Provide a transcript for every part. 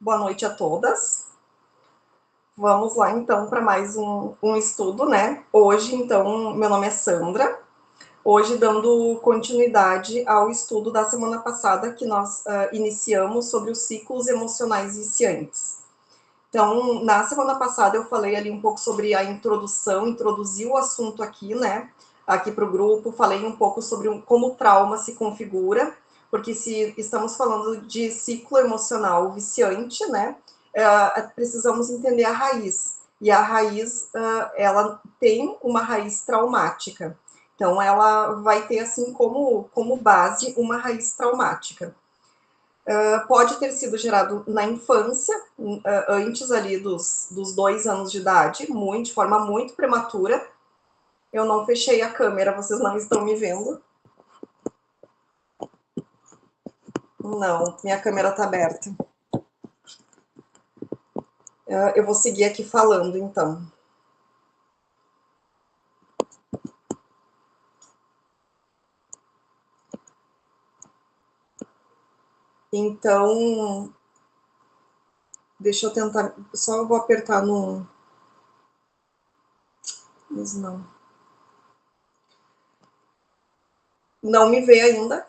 Boa noite a todas. Vamos lá, então, para mais um estudo, né? Hoje, então, meu nome é Sandra. Hoje, dando continuidade ao estudo da semana passada, que nós iniciamos sobre os ciclos emocionais viciantes. Então, na semana passada, eu falei ali um pouco sobre a introdução, introduzi o assunto aqui, né? Aqui para o grupo, falei um pouco sobre como o trauma se configura, porque se estamos falando de ciclo emocional viciante, né? Precisamos entender a raiz. E a raiz, ela tem uma raiz traumática. Então, ela vai ter, assim, como base, uma raiz traumática. Pode ter sido gerado na infância, antes ali dos 2 anos de idade, de forma muito prematura. Eu não fechei a câmera, vocês não estão me vendo? Não, minha câmera está aberta. Eu vou seguir aqui falando, então. Então, deixa eu tentar, só vou apertar no... Mas não. Não me vê ainda?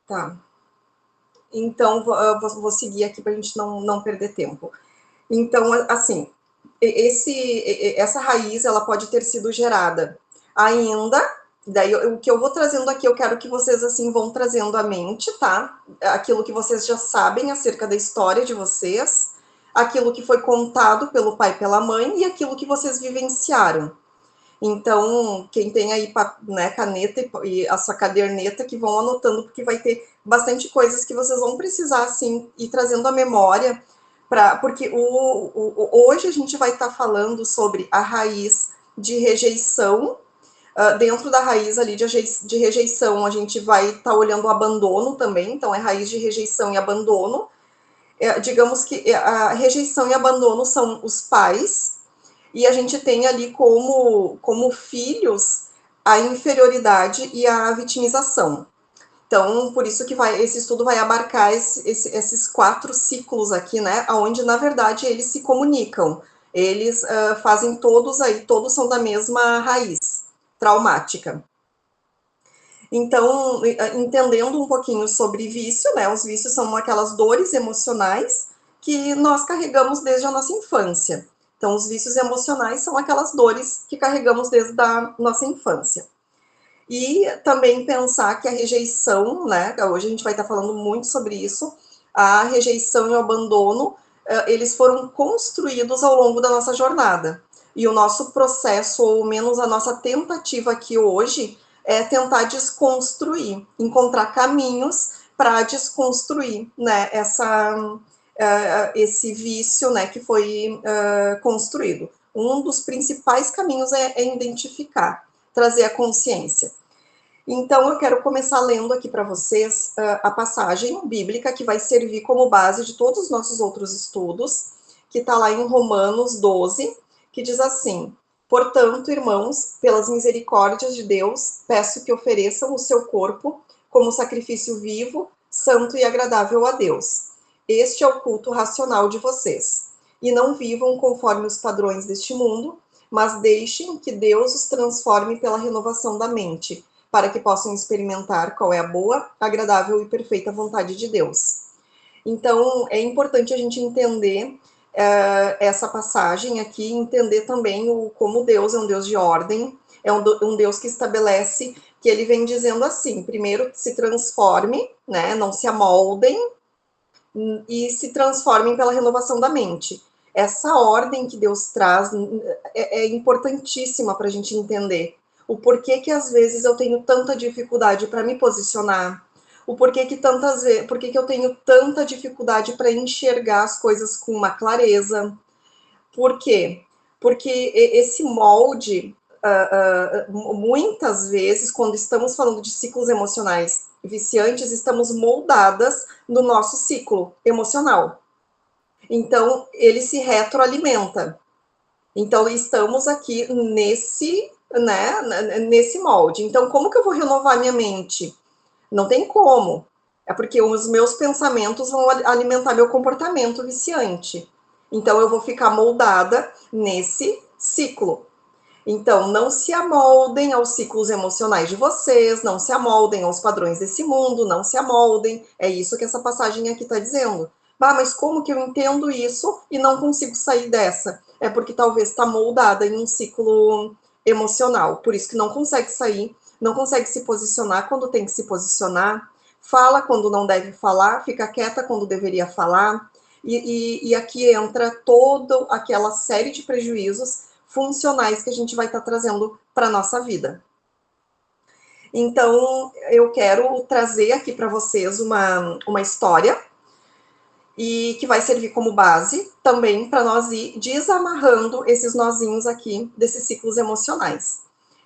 Tá. Então, vou seguir aqui para a gente não perder tempo. Então, assim, essa raiz, ela pode ter sido gerada ainda, daí o que eu vou trazendo aqui, eu quero que vocês, assim, vão trazendo à mente, tá? Aquilo que vocês já sabem acerca da história de vocês, aquilo que foi contado pelo pai e pela mãe e aquilo que vocês vivenciaram. Então, quem tem aí, né, caneta e a sua caderneta, que vão anotando, porque vai ter bastante coisas que vocês vão precisar, assim, ir trazendo à memória, porque hoje a gente vai estar falando sobre a raiz de rejeição. Dentro da raiz ali de rejeição, a gente vai estar olhando o abandono também, então é raiz de rejeição e abandono. Digamos que a rejeição e abandono são os pais, e a gente tem ali como filhos a inferioridade e a vitimização. Então, por isso que esse estudo vai abarcar esses 4 ciclos aqui, né? Onde, na verdade, eles se comunicam. Eles fazem todos são da mesma raiz traumática. Então, entendendo um pouquinho sobre vício, né? Os vícios são aquelas dores emocionais que nós carregamos desde a nossa infância. Então, os vícios emocionais são aquelas dores que carregamos desde a nossa infância. E também pensar que a rejeição, né? Hoje a gente vai estar falando muito sobre isso, a rejeição e o abandono, eles foram construídos ao longo da nossa jornada. E o nosso processo, ou menos a nossa tentativa aqui hoje, é tentar desconstruir, encontrar caminhos para desconstruir, né, esse vício, né, que foi construído. Um dos principais caminhos é identificar, trazer a consciência. Então, eu quero começar lendo aqui para vocês a passagem bíblica que vai servir como base de todos os nossos outros estudos, que está lá em Romanos 12, que diz assim: portanto, irmãos, pelas misericórdias de Deus, peço que ofereçam o seu corpo como sacrifício vivo, santo e agradável a Deus. Este é o culto racional de vocês. E não vivam conforme os padrões deste mundo, mas deixem que Deus os transforme pela renovação da mente, para que possam experimentar qual é a boa, agradável e perfeita vontade de Deus. Então, é importante a gente entender essa passagem aqui, entender também como Deus é um Deus de ordem, é um Deus que estabelece, que ele vem dizendo assim, primeiro se transforme, né, não se amoldem, e se transformem pela renovação da mente. Essa ordem que Deus traz é importantíssima para a gente entender o porquê que às vezes eu tenho tanta dificuldade para me posicionar, o porquê que tantas vezes, porquê que eu tenho tanta dificuldade para enxergar as coisas com uma clareza. Por quê? Porque esse molde, muitas vezes, quando estamos falando de ciclos emocionais viciantes, estamos moldadas no nosso ciclo emocional. Então, ele se retroalimenta. Então, estamos aqui né, nesse molde. Então, como que eu vou renovar minha mente? Não tem como. É porque os meus pensamentos vão alimentar meu comportamento viciante. Então, eu vou ficar moldada nesse ciclo. Então, não se amoldem aos ciclos emocionais de vocês, não se amoldem aos padrões desse mundo, não se amoldem. É isso que essa passagem aqui está dizendo. Ah, mas como que eu entendo isso e não consigo sair dessa? É porque talvez está moldada em um ciclo emocional, por isso que não consegue sair, não consegue se posicionar quando tem que se posicionar, fala quando não deve falar, fica quieta quando deveria falar, e aqui entra toda aquela série de prejuízos funcionais que a gente vai estar trazendo para a nossa vida. Então, eu quero trazer aqui para vocês uma história e que vai servir como base também para nós ir desamarrando esses nozinhos aqui desses ciclos emocionais.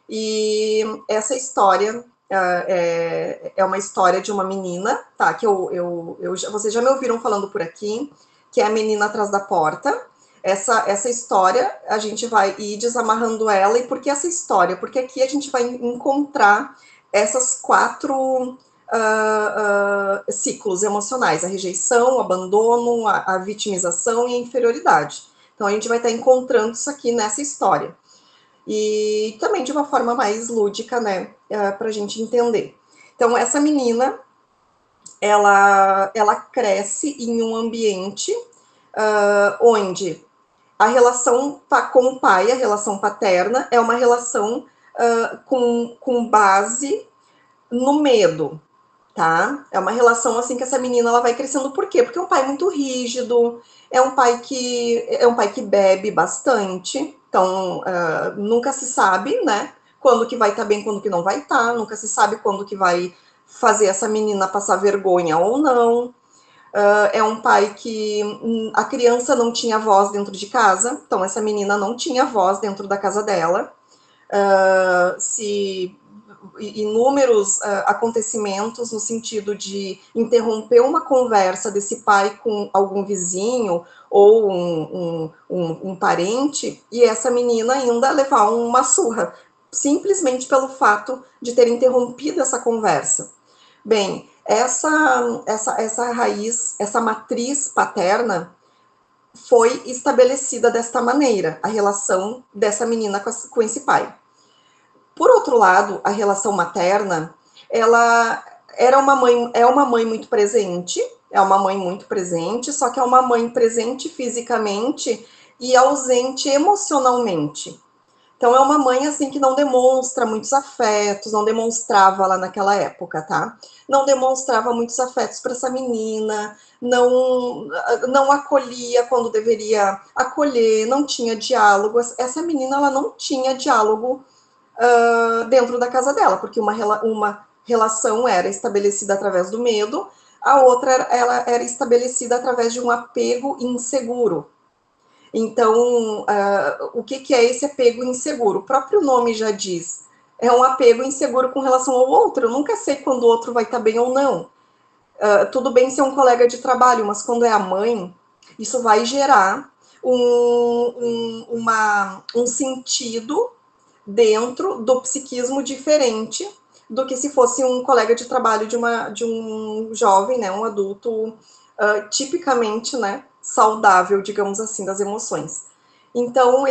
E essa história é uma história de uma menina, tá? Que vocês já me ouviram falando por aqui, que é a menina atrás da porta. Essa história, a gente vai ir desamarrando ela. E por que essa história? Porque aqui a gente vai encontrar essas quatro ciclos emocionais: a rejeição, o abandono, a vitimização e a inferioridade. Então, a gente vai estar encontrando isso aqui nessa história. E também de uma forma mais lúdica, né, para a gente entender. Então, essa menina, ela cresce em um ambiente onde a relação com o pai, a relação paterna, é uma relação com base no medo, tá? É uma relação assim que essa menina ela vai crescendo. Por quê? Porque é um pai muito rígido, é um pai que bebe bastante, então nunca se sabe, né? Quando que vai estar bem, quando que não vai estar, nunca se sabe quando que vai fazer essa menina passar vergonha ou não. É um pai que a criança não tinha voz dentro de casa, então essa menina não tinha voz dentro da casa dela. Se inúmeros acontecimentos no sentido de interromper uma conversa desse pai com algum vizinho ou um parente, e essa menina ainda levar uma surra, simplesmente pelo fato de ter interrompido essa conversa. Bem, essa raiz, essa matriz paterna foi estabelecida desta maneira, a relação dessa menina com esse pai. Por outro lado, a relação materna, ela é uma mãe muito presente, só que é uma mãe presente fisicamente e ausente emocionalmente. Então é uma mãe assim que não demonstra muitos afetos, não demonstrava lá naquela época, tá? Não demonstrava muitos afetos para essa menina, não acolhia quando deveria acolher, não tinha diálogo. Essa menina ela não tinha diálogo dentro da casa dela, porque uma relação era estabelecida através do medo, a outra ela era estabelecida através de um apego inseguro. Então, o que é esse apego inseguro? O próprio nome já diz. É um apego inseguro com relação ao outro. Eu nunca sei quando o outro vai estar bem ou não. Tudo bem ser um colega de trabalho, mas quando é a mãe, isso vai gerar um sentido dentro do psiquismo diferente do que se fosse um colega de trabalho de um jovem, né, um adulto tipicamente, né, saudável, digamos assim, das emoções. Então,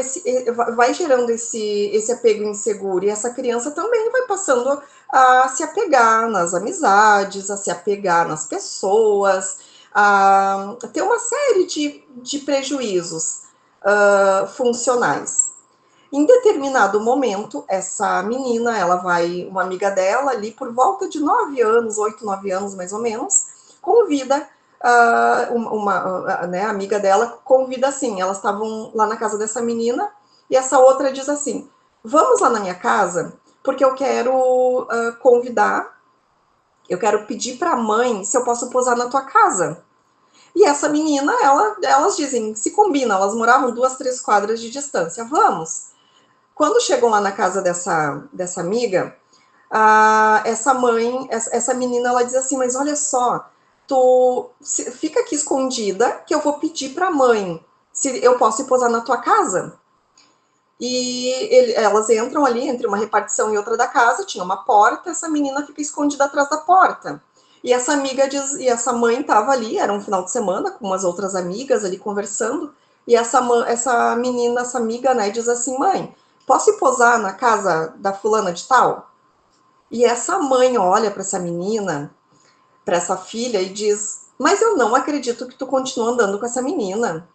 vai gerando esse apego inseguro, e essa criança também vai passando a se apegar nas amizades, a se apegar nas pessoas, a ter uma série de prejuízos funcionais. Em determinado momento, essa menina, uma amiga dela, ali por volta de 9 anos, 8, 9 anos mais ou menos, convida né, a amiga dela convida assim, elas estavam lá na casa dessa menina, e essa outra diz assim, vamos lá na minha casa, porque eu quero eu quero pedir para a mãe se eu posso posar na tua casa. E essa menina, elas dizem, se combinam, elas moravam 2, 3 quadras de distância, vamos. Quando chegam lá na casa dessa amiga, essa menina, ela diz assim, mas olha só, tu fica aqui escondida que eu vou pedir para a mãe se eu posso ir posar na tua casa. E elas entram ali entre uma repartição e outra da casa, tinha uma porta, essa menina fica escondida atrás da porta. E essa amiga diz, e essa mãe estava ali, era um final de semana, com umas outras amigas ali conversando, e essa menina, essa amiga, né, diz assim, mãe, posso ir posar na casa da fulana de tal? E essa mãe olha para essa menina, para essa filha, e diz, mas eu não acredito que tu continua andando com essa menina.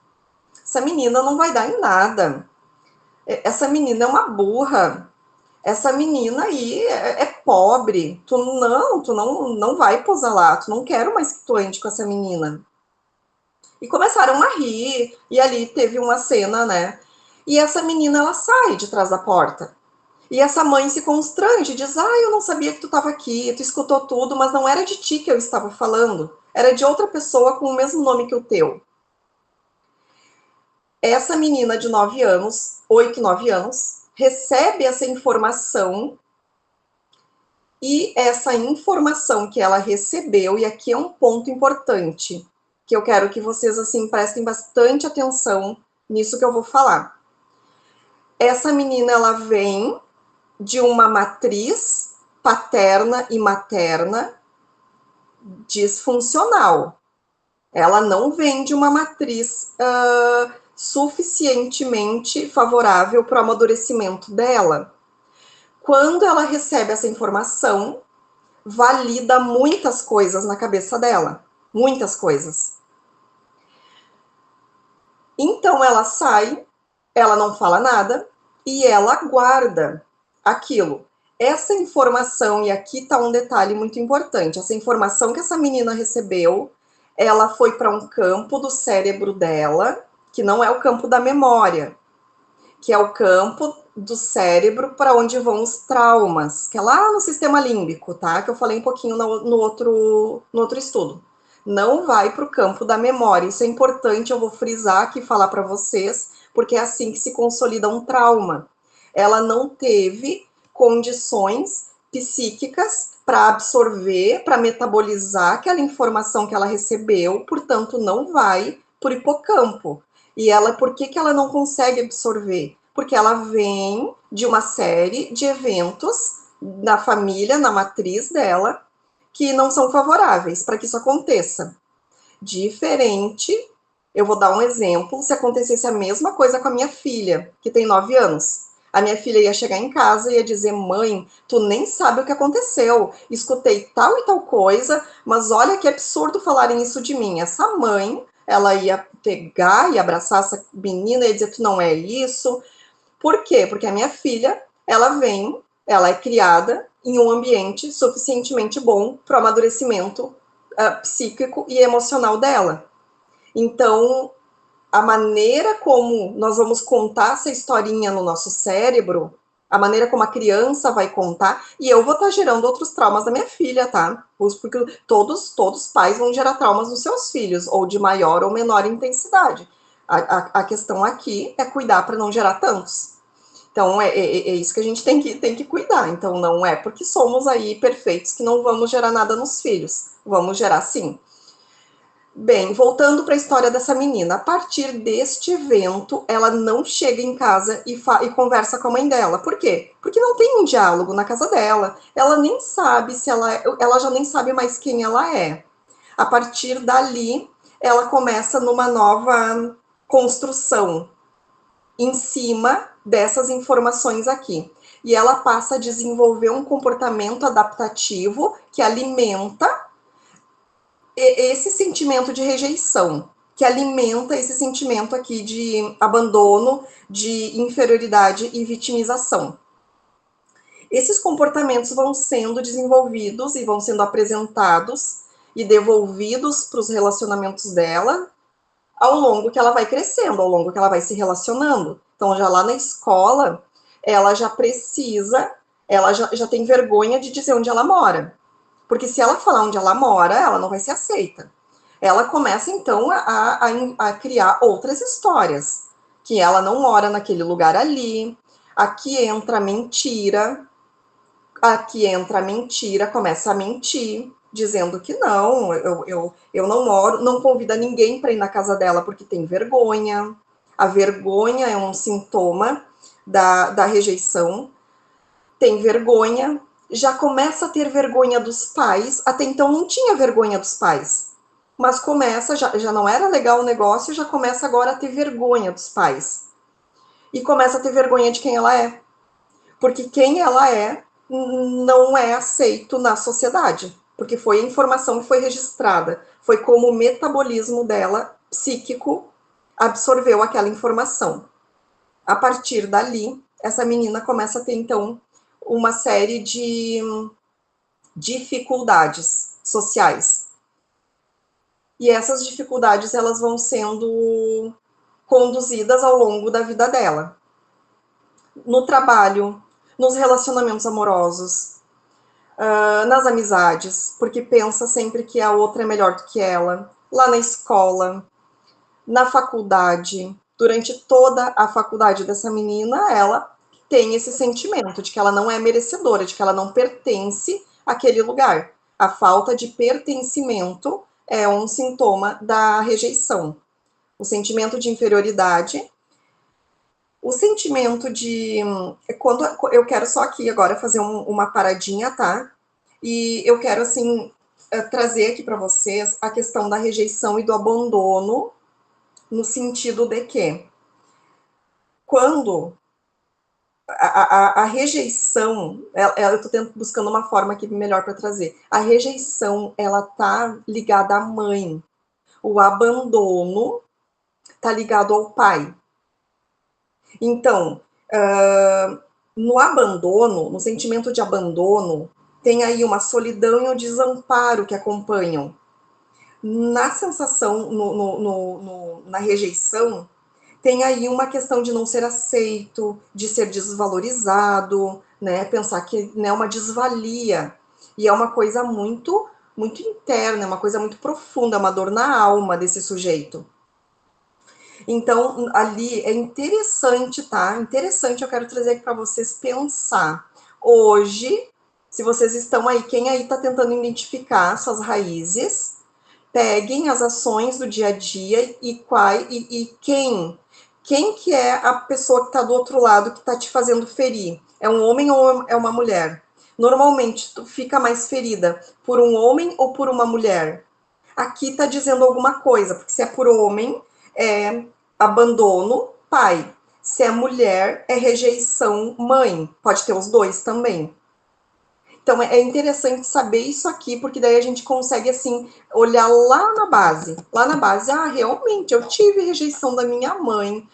Essa menina não vai dar em nada. Essa menina é uma burra. Essa menina aí é pobre. Tu não vai posar lá. Tu não quero mais que tu ande com essa menina. E começaram a rir. E ali teve uma cena, né? E essa menina, ela sai de trás da porta. E essa mãe se constrange, diz, eu não sabia que tu estava aqui, tu escutou tudo, mas não era de ti que eu estava falando. Era de outra pessoa com o mesmo nome que o teu. Essa menina de 9 anos, 8, 9 anos, recebe essa informação e essa informação que ela recebeu, e aqui é um ponto importante, que eu quero que vocês assim prestem bastante atenção nisso que eu vou falar. Essa menina, ela vem de uma matriz paterna e materna disfuncional. Ela não vem de uma matriz suficientemente favorável para o amadurecimento dela. Quando ela recebe essa informação, valida muitas coisas na cabeça dela. Muitas coisas. Então ela sai, ela não fala nada e ela guarda aquilo. Essa informação, e aqui está um detalhe muito importante, essa informação que essa menina recebeu, ela foi para um campo do cérebro dela, que não é o campo da memória, que é o campo do cérebro para onde vão os traumas, que é lá no sistema límbico, tá? Que eu falei um pouquinho no outro estudo. Não vai para o campo da memória. Isso é importante, eu vou frisar aqui e falar para vocês, porque é assim que se consolida um trauma. Ela não teve condições psíquicas para absorver, para metabolizar aquela informação que ela recebeu, portanto, não vai para o hipocampo. E ela, por que ela não consegue absorver? Porque ela vem de uma série de eventos na família, na matriz dela, que não são favoráveis para que isso aconteça. Diferente, eu vou dar um exemplo, se acontecesse a mesma coisa com a minha filha, que tem 9 anos. A minha filha ia chegar em casa e ia dizer, mãe, tu nem sabe o que aconteceu. Escutei tal e tal coisa, mas olha que absurdo falarem isso de mim. Essa mãe, ela ia pegar e abraçar essa menina e dizer, tu não é isso. Por quê? Porque a minha filha, ela é criada em um ambiente suficientemente bom para o amadurecimento psíquico e emocional dela. Então, a maneira como nós vamos contar essa historinha no nosso cérebro, a maneira como a criança vai contar, e eu vou estar gerando outros traumas da minha filha, tá? Porque todos os pais vão gerar traumas nos seus filhos, ou de maior ou menor intensidade. A questão aqui é cuidar para não gerar tantos. Então, é isso que a gente tem que cuidar. Então, não é porque somos aí perfeitos que não vamos gerar nada nos filhos. Vamos gerar sim. Bem, voltando para a história dessa menina, a partir deste evento, ela não chega em casa e conversa com a mãe dela. Por quê? Porque não tem um diálogo na casa dela. Ela nem sabe se ela já nem sabe mais quem ela é. A partir dali, ela começa numa nova construção em cima dessas informações aqui. E ela passa a desenvolver um comportamento adaptativo que alimenta esse sentimento de rejeição, que alimenta esse sentimento aqui de abandono, de inferioridade e vitimização. Esses comportamentos vão sendo desenvolvidos e vão sendo apresentados e devolvidos para os relacionamentos dela ao longo que ela vai crescendo, ao longo que ela vai se relacionando. Então, já lá na escola, ela já precisa, ela já tem vergonha de dizer onde ela mora. Porque se ela falar onde ela mora, ela não vai ser aceita. Ela começa, então, a criar outras histórias. Que ela não mora naquele lugar ali, aqui entra a mentira, começa a mentir, dizendo que não, eu não moro, não convida ninguém para ir na casa dela porque tem vergonha. A vergonha é um sintoma da rejeição, tem vergonha, já começa a ter vergonha dos pais, até então não tinha vergonha dos pais, mas começa, já não era legal o negócio, já começa agora a ter vergonha dos pais. E começa a ter vergonha de quem ela é. Porque quem ela é não é aceito na sociedade. Porque foi a informação que foi registrada. Foi como o metabolismo dela, psíquico, absorveu aquela informação. A partir dali, essa menina começa a ter, então, uma série de dificuldades sociais. E essas dificuldades, elas vão sendo conduzidas ao longo da vida dela. No trabalho, nos relacionamentos amorosos, nas amizades, porque pensa sempre que a outra é melhor do que ela, lá na escola, na faculdade, durante toda a faculdade dessa menina, ela tem esse sentimento de que ela não é merecedora, de que ela não pertence àquele lugar. A falta de pertencimento é um sintoma da rejeição. O sentimento de inferioridade, o sentimento de... Quando eu quero só aqui agora fazer uma paradinha, tá? E eu quero, assim, trazer aqui para vocês a questão da rejeição e do abandono, no sentido de que quando a rejeição, eu estou buscando uma forma aqui melhor para trazer, a rejeição, ela tá ligada à mãe, o abandono tá ligado ao pai. Então, no abandono, no sentimento de abandono, tem aí uma solidão e um desamparo que acompanham. Na sensação, na rejeição, tem aí uma questão de não ser aceito, de ser desvalorizado, né? Pensar que é, né, uma desvalia. E é uma coisa muito, muito interna, é uma coisa muito profunda, é uma dor na alma desse sujeito. Então, ali é interessante, tá? Interessante, eu quero trazer aqui para vocês pensar. Hoje, se vocês estão aí, quem aí está tentando identificar suas raízes, peguem as ações do dia a dia e quem que é a pessoa que está do outro lado que está te fazendo ferir? É um homem ou é uma mulher? Normalmente, tu fica mais ferida por um homem ou por uma mulher? Aqui está dizendo alguma coisa, porque se é por homem, é abandono, pai. Se é mulher, é rejeição, mãe. Pode ter os dois também. Então é interessante saber isso aqui, porque daí a gente consegue, assim, olhar lá na base. Lá na base, realmente, eu tive rejeição da minha mãe.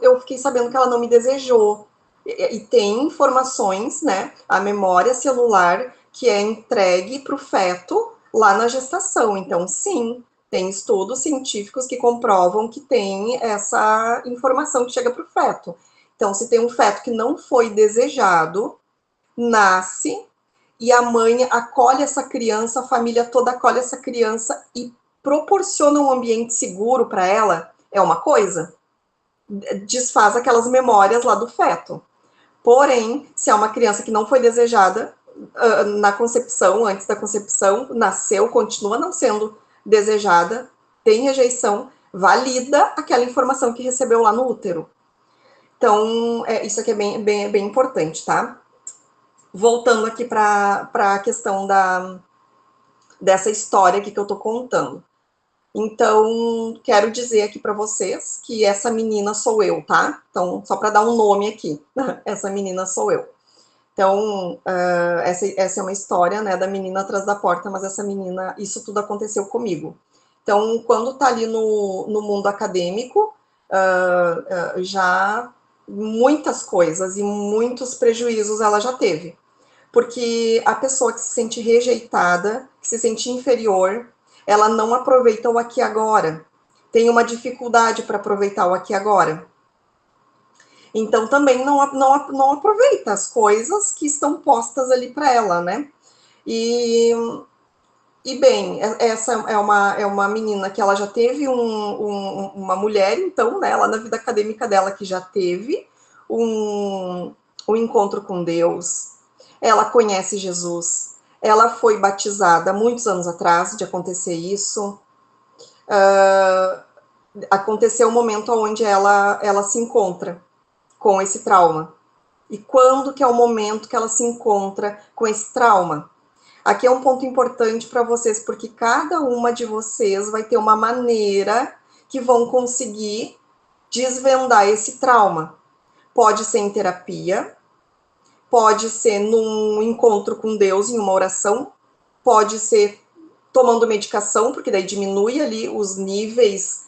Eu fiquei sabendo que ela não me desejou. E tem informações, né? A memória celular que é entregue para o feto lá na gestação. Então, sim, tem estudos científicos que comprovam que tem essa informação que chega para o feto. Então, se tem um feto que não foi desejado, nasce e a mãe acolhe essa criança, a família toda acolhe essa criança e proporciona um ambiente seguro para ela, é uma coisa. Desfaz aquelas memórias lá do feto. Porém, se é uma criança que não foi desejada na concepção, antes da concepção, nasceu, continua não sendo desejada, tem rejeição, valida aquela informação que recebeu lá no útero. Então, isso aqui é bem importante, tá? Voltando aqui para a questão dessa história aqui que eu tô contando. Então, quero dizer aqui para vocês que essa menina sou eu, tá? Então, só para dar um nome aqui, essa menina sou eu. Então, essa é uma história, né, da menina atrás da porta, mas essa menina, isso tudo aconteceu comigo. Então, quando tá ali no mundo acadêmico, já muitas coisas e muitos prejuízos ela já teve. Porque a pessoa que se sente rejeitada, que se sente inferior, ela não aproveita o aqui e agora. Tem uma dificuldade para aproveitar o aqui e agora. Então também não aproveita as coisas que estão postas ali para ela, né? E bem, essa é uma menina que ela já teve uma mulher, então, né, lá na vida acadêmica dela, que já teve um encontro com Deus, ela conhece Jesus, ela foi batizada muitos anos atrás de acontecer isso. Aconteceu um momento onde ela se encontra com esse trauma? E quando que é o momento que ela se encontra com esse trauma? Aqui é um ponto importante para vocês, porque cada uma de vocês vai ter uma maneira que vão conseguir desvendar esse trauma. Pode ser em terapia, pode ser num encontro com Deus, em uma oração, pode ser tomando medicação, porque daí diminui ali os níveis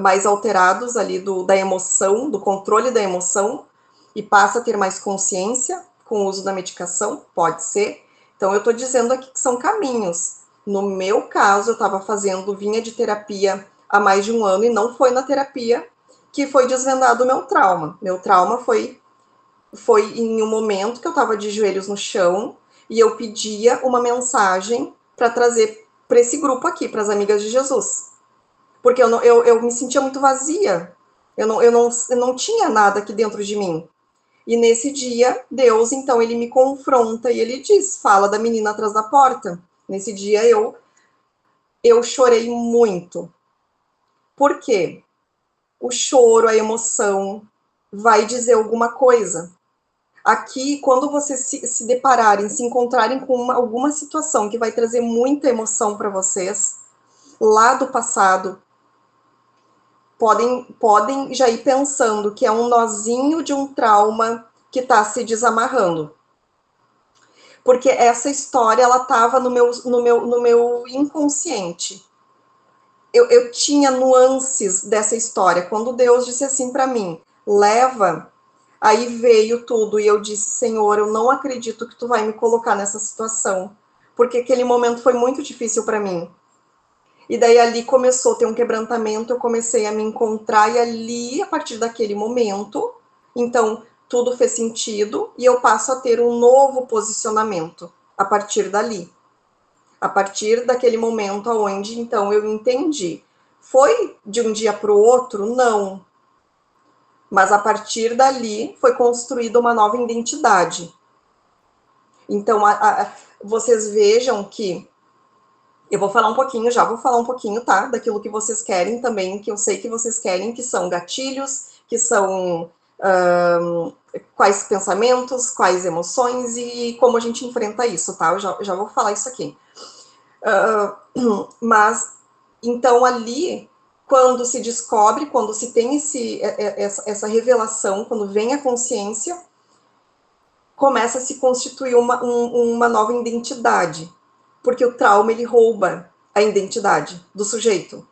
mais alterados ali da emoção, do controle da emoção, e passa a ter mais consciência com o uso da medicação, pode ser. Então, eu estou dizendo aqui que são caminhos. No meu caso, eu estava vinha de terapia há mais de um ano, e não foi na terapia que foi desvendado o meu trauma. Meu trauma foi em um momento que eu estava de joelhos no chão, e eu pedia uma mensagem para trazer para esse grupo aqui, para as amigas de Jesus. Porque eu me sentia muito vazia. Eu não tinha nada aqui dentro de mim. E nesse dia, Deus, então, ele me confronta e ele diz, fala da menina atrás da porta. Nesse dia, eu chorei muito. Por quê? O choro, a emoção, vai dizer alguma coisa. Aqui, quando vocês se depararem, se encontrarem com alguma situação que vai trazer muita emoção para vocês, lá do passado, podem já ir pensando que é um nozinho de um trauma que está se desamarrando. Porque essa história, ela estava no meu inconsciente. Eu tinha nuances dessa história. Quando Deus disse assim para mim, leva, aí veio tudo, e eu disse, Senhor, eu não acredito que tu vai me colocar nessa situação, porque aquele momento foi muito difícil para mim. E daí ali começou a ter um quebrantamento, eu comecei a me encontrar, e ali, a partir daquele momento, então, tudo fez sentido, e eu passo a ter um novo posicionamento, a partir dali. A partir daquele momento onde, então, eu entendi. Foi de um dia para o outro? Não. Mas a partir dali foi construída uma nova identidade. Então, vocês vejam que eu vou falar um pouquinho, já vou falar um pouquinho, tá? Daquilo que vocês querem também, que eu sei que vocês querem, que são gatilhos, que são quais pensamentos, quais emoções e como a gente enfrenta isso, tá? Eu já vou falar isso aqui. Mas, então, ali, quando se descobre, quando se tem essa revelação, quando vem a consciência, começa a se constituir uma nova identidade, porque o trauma, ele rouba a identidade do sujeito.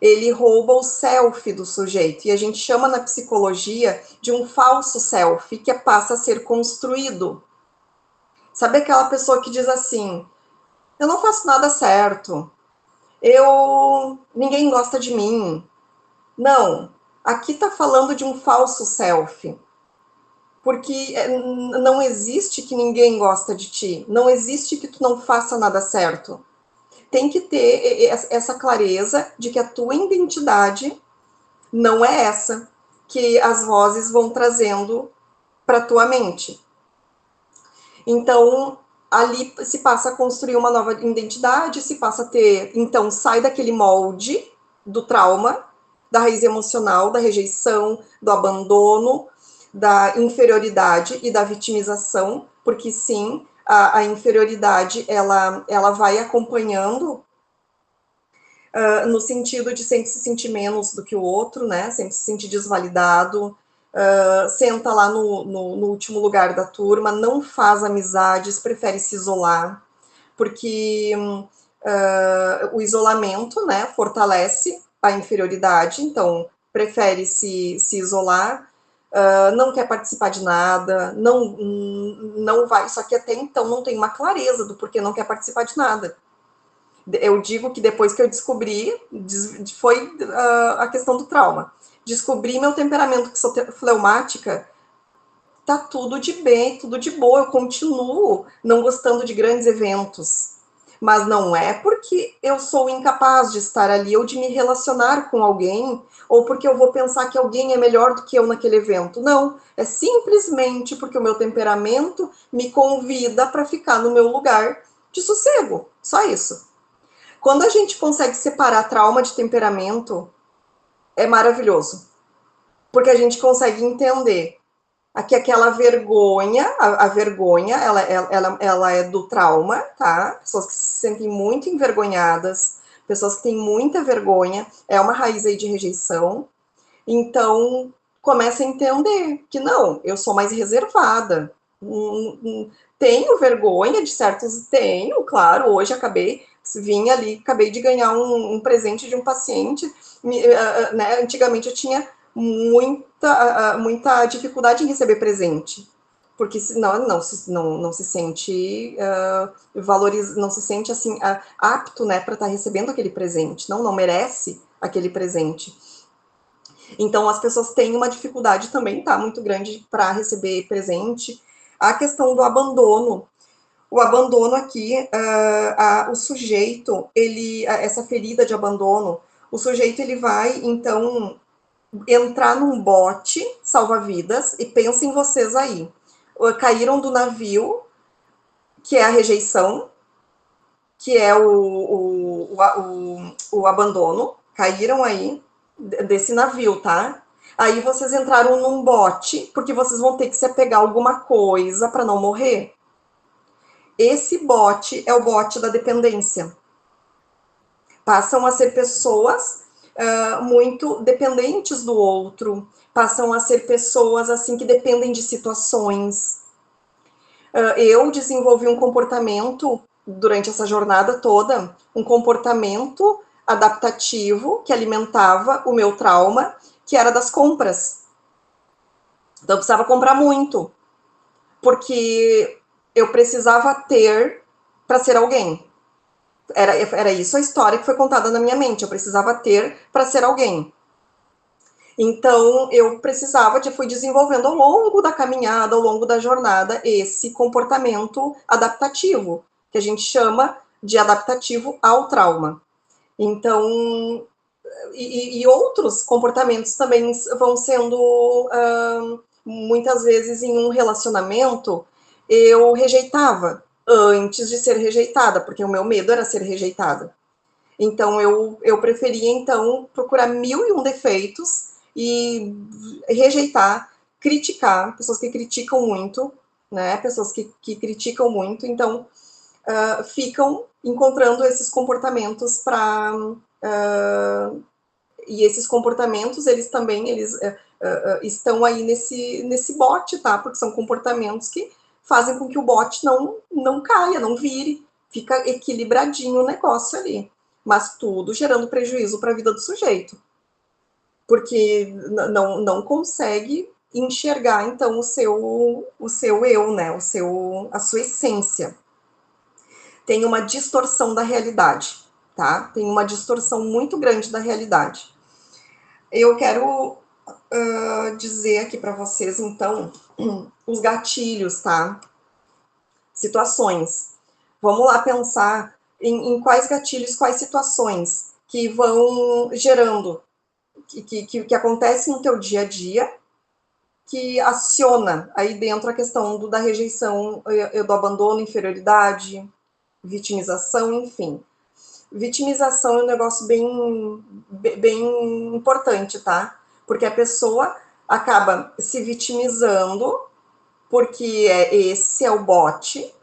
Ele rouba o self do sujeito, e a gente chama na psicologia de um falso self, que passa a ser construído. Sabe aquela pessoa que diz assim, eu não faço nada certo, ninguém gosta de mim. Não, aqui está falando de um falso self, porque não existe que ninguém gosta de ti, não existe que tu não faça nada certo. Tem que ter essa clareza de que a tua identidade não é essa que as vozes vão trazendo para tua mente. Então, ali se passa a construir uma nova identidade, se passa a ter, então, sai daquele molde do trauma, da raiz emocional, da rejeição, do abandono, da inferioridade e da vitimização, porque sim, a inferioridade, ela vai acompanhando no sentido de sempre se sentir menos do que o outro, né? Sempre se sentir desvalidado, senta lá no último lugar da turma, não faz amizades, prefere se isolar, porque o isolamento, né, fortalece a inferioridade, então prefere se isolar, não quer participar de nada, não vai, só que até então não tem uma clareza do porquê não quer participar de nada. Eu digo que depois que eu descobri, foi a questão do trauma. Descobri meu temperamento, que sou fleumática, tá tudo de bem, tudo de boa, eu continuo não gostando de grandes eventos. Mas não é porque eu sou incapaz de estar ali ou de me relacionar com alguém, ou porque eu vou pensar que alguém é melhor do que eu naquele evento. Não, é simplesmente porque o meu temperamento me convida para ficar no meu lugar de sossego. Só isso. Quando a gente consegue separar trauma de temperamento, é maravilhoso. porque a gente consegue entender aqui aquela vergonha, a vergonha, ela é do trauma, tá? Pessoas que se sentem muito envergonhadas, pessoas que têm muita vergonha, é uma raiz aí de rejeição. Então, começa a entender que não, eu sou mais reservada. Tenho vergonha de certos, tenho, claro, hoje vim ali, acabei de ganhar um presente de um paciente, né, antigamente eu tinha muita dificuldade em receber presente, porque senão não se sente não se sente assim apto, né, para estar recebendo aquele presente, não merece aquele presente. Então as pessoas têm uma dificuldade também, tá, muito grande para receber presente. A questão do abandono, o abandono aqui, o sujeito, essa ferida de abandono, o sujeito ele vai então entrar num bote salva-vidas e pensa em vocês aí. Caíram do navio, que é a rejeição, que é o abandono, caíram aí desse navio, tá? Aí vocês entraram num bote, porque vocês vão ter que se apegar a alguma coisa para não morrer. Esse bote é o bote da dependência. Passam a ser pessoas muito dependentes do outro, passam a ser pessoas assim que dependem de situações. Eu desenvolvi um comportamento durante essa jornada toda, um comportamento adaptativo que alimentava o meu trauma, que era das compras. Então eu precisava comprar muito, porque eu precisava ter para ser alguém. Era isso a história que foi contada na minha mente. Eu precisava ter para ser alguém. Então, eu fui desenvolvendo ao longo da caminhada, ao longo da jornada, esse comportamento adaptativo, que a gente chama de adaptativo ao trauma. Então, e outros comportamentos também vão sendo, muitas vezes em um relacionamento, eu rejeitava antes de ser rejeitada, porque o meu medo era ser rejeitada. Então, eu preferia, então, procurar mil e um defeitos e rejeitar, criticar, pessoas que criticam muito, né? Pessoas que criticam muito, então, ficam encontrando esses comportamentos para... e esses comportamentos, eles também, estão aí nesse bote, tá? Porque são comportamentos que fazem com que o bote não caia, não vire, fica equilibradinho o negócio ali. Mas tudo gerando prejuízo para a vida do sujeito. Porque não consegue enxergar, então, o seu eu, né? A sua essência. Tem uma distorção da realidade, tá? Tem uma distorção muito grande da realidade. Eu quero dizer aqui para vocês, então, os gatilhos, tá? Situações. Vamos lá pensar em quais gatilhos, quais situações que vão gerando, que acontece no teu dia a dia, que aciona aí dentro a questão da rejeição, do abandono, inferioridade, vitimização, enfim. Vitimização é um negócio bem importante, tá? Porque a pessoa acaba se vitimizando, porque esse é o bote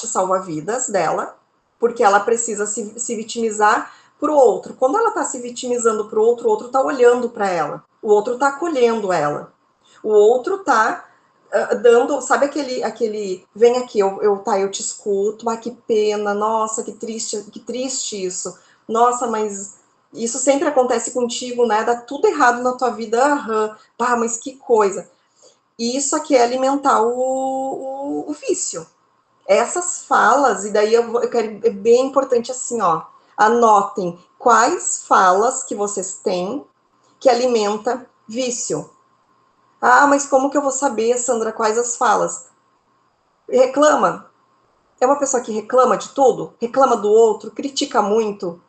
salva-vidas dela, porque ela precisa se vitimizar para o outro. Quando ela está se vitimizando para o outro está olhando para ela, o outro está acolhendo ela, o outro está dando, sabe aquele, vem aqui, eu te escuto, que pena, nossa, que triste isso, nossa, mas isso sempre acontece contigo, né, dá tudo errado na tua vida, pá, mas que coisa. E isso aqui é alimentar o vício. Essas falas, e daí eu quero, é bem importante assim, ó, anotem quais falas que vocês têm que alimenta vício. Ah, mas como que eu vou saber, Sandra, quais as falas? Reclama. É uma pessoa que reclama de tudo, reclama do outro, critica muito,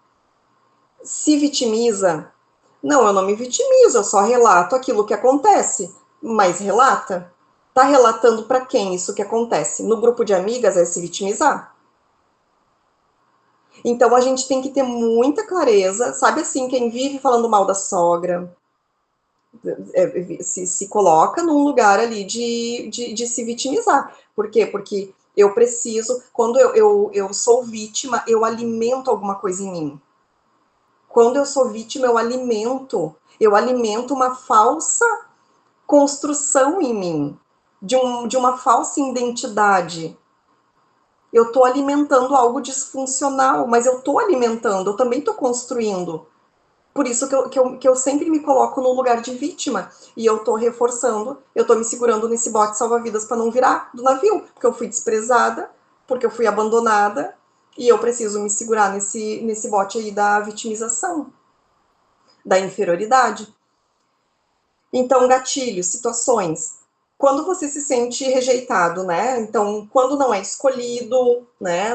se vitimiza. Não, eu não me vitimizo, eu só relato aquilo que acontece. Mas relata. Tá relatando para quem isso que acontece? No grupo de amigas é se vitimizar. Então a gente tem que ter muita clareza, sabe assim, quem vive falando mal da sogra, se coloca num lugar ali de se vitimizar. Por quê? Porque eu preciso, quando eu sou vítima, eu alimento alguma coisa em mim. Quando eu sou vítima, eu alimento uma falsa construção em mim, de uma falsa identidade. Eu estou alimentando algo disfuncional, mas eu estou alimentando, eu também estou construindo. Por isso que eu sempre me coloco no lugar de vítima. E eu tô reforçando, eu tô me segurando nesse bote salva-vidas para não virar do navio. Porque eu fui desprezada, porque eu fui abandonada. E eu preciso me segurar nesse bote aí da vitimização, da inferioridade. Então, gatilhos, situações. Quando você se sente rejeitado, né? Então, quando não é escolhido, né?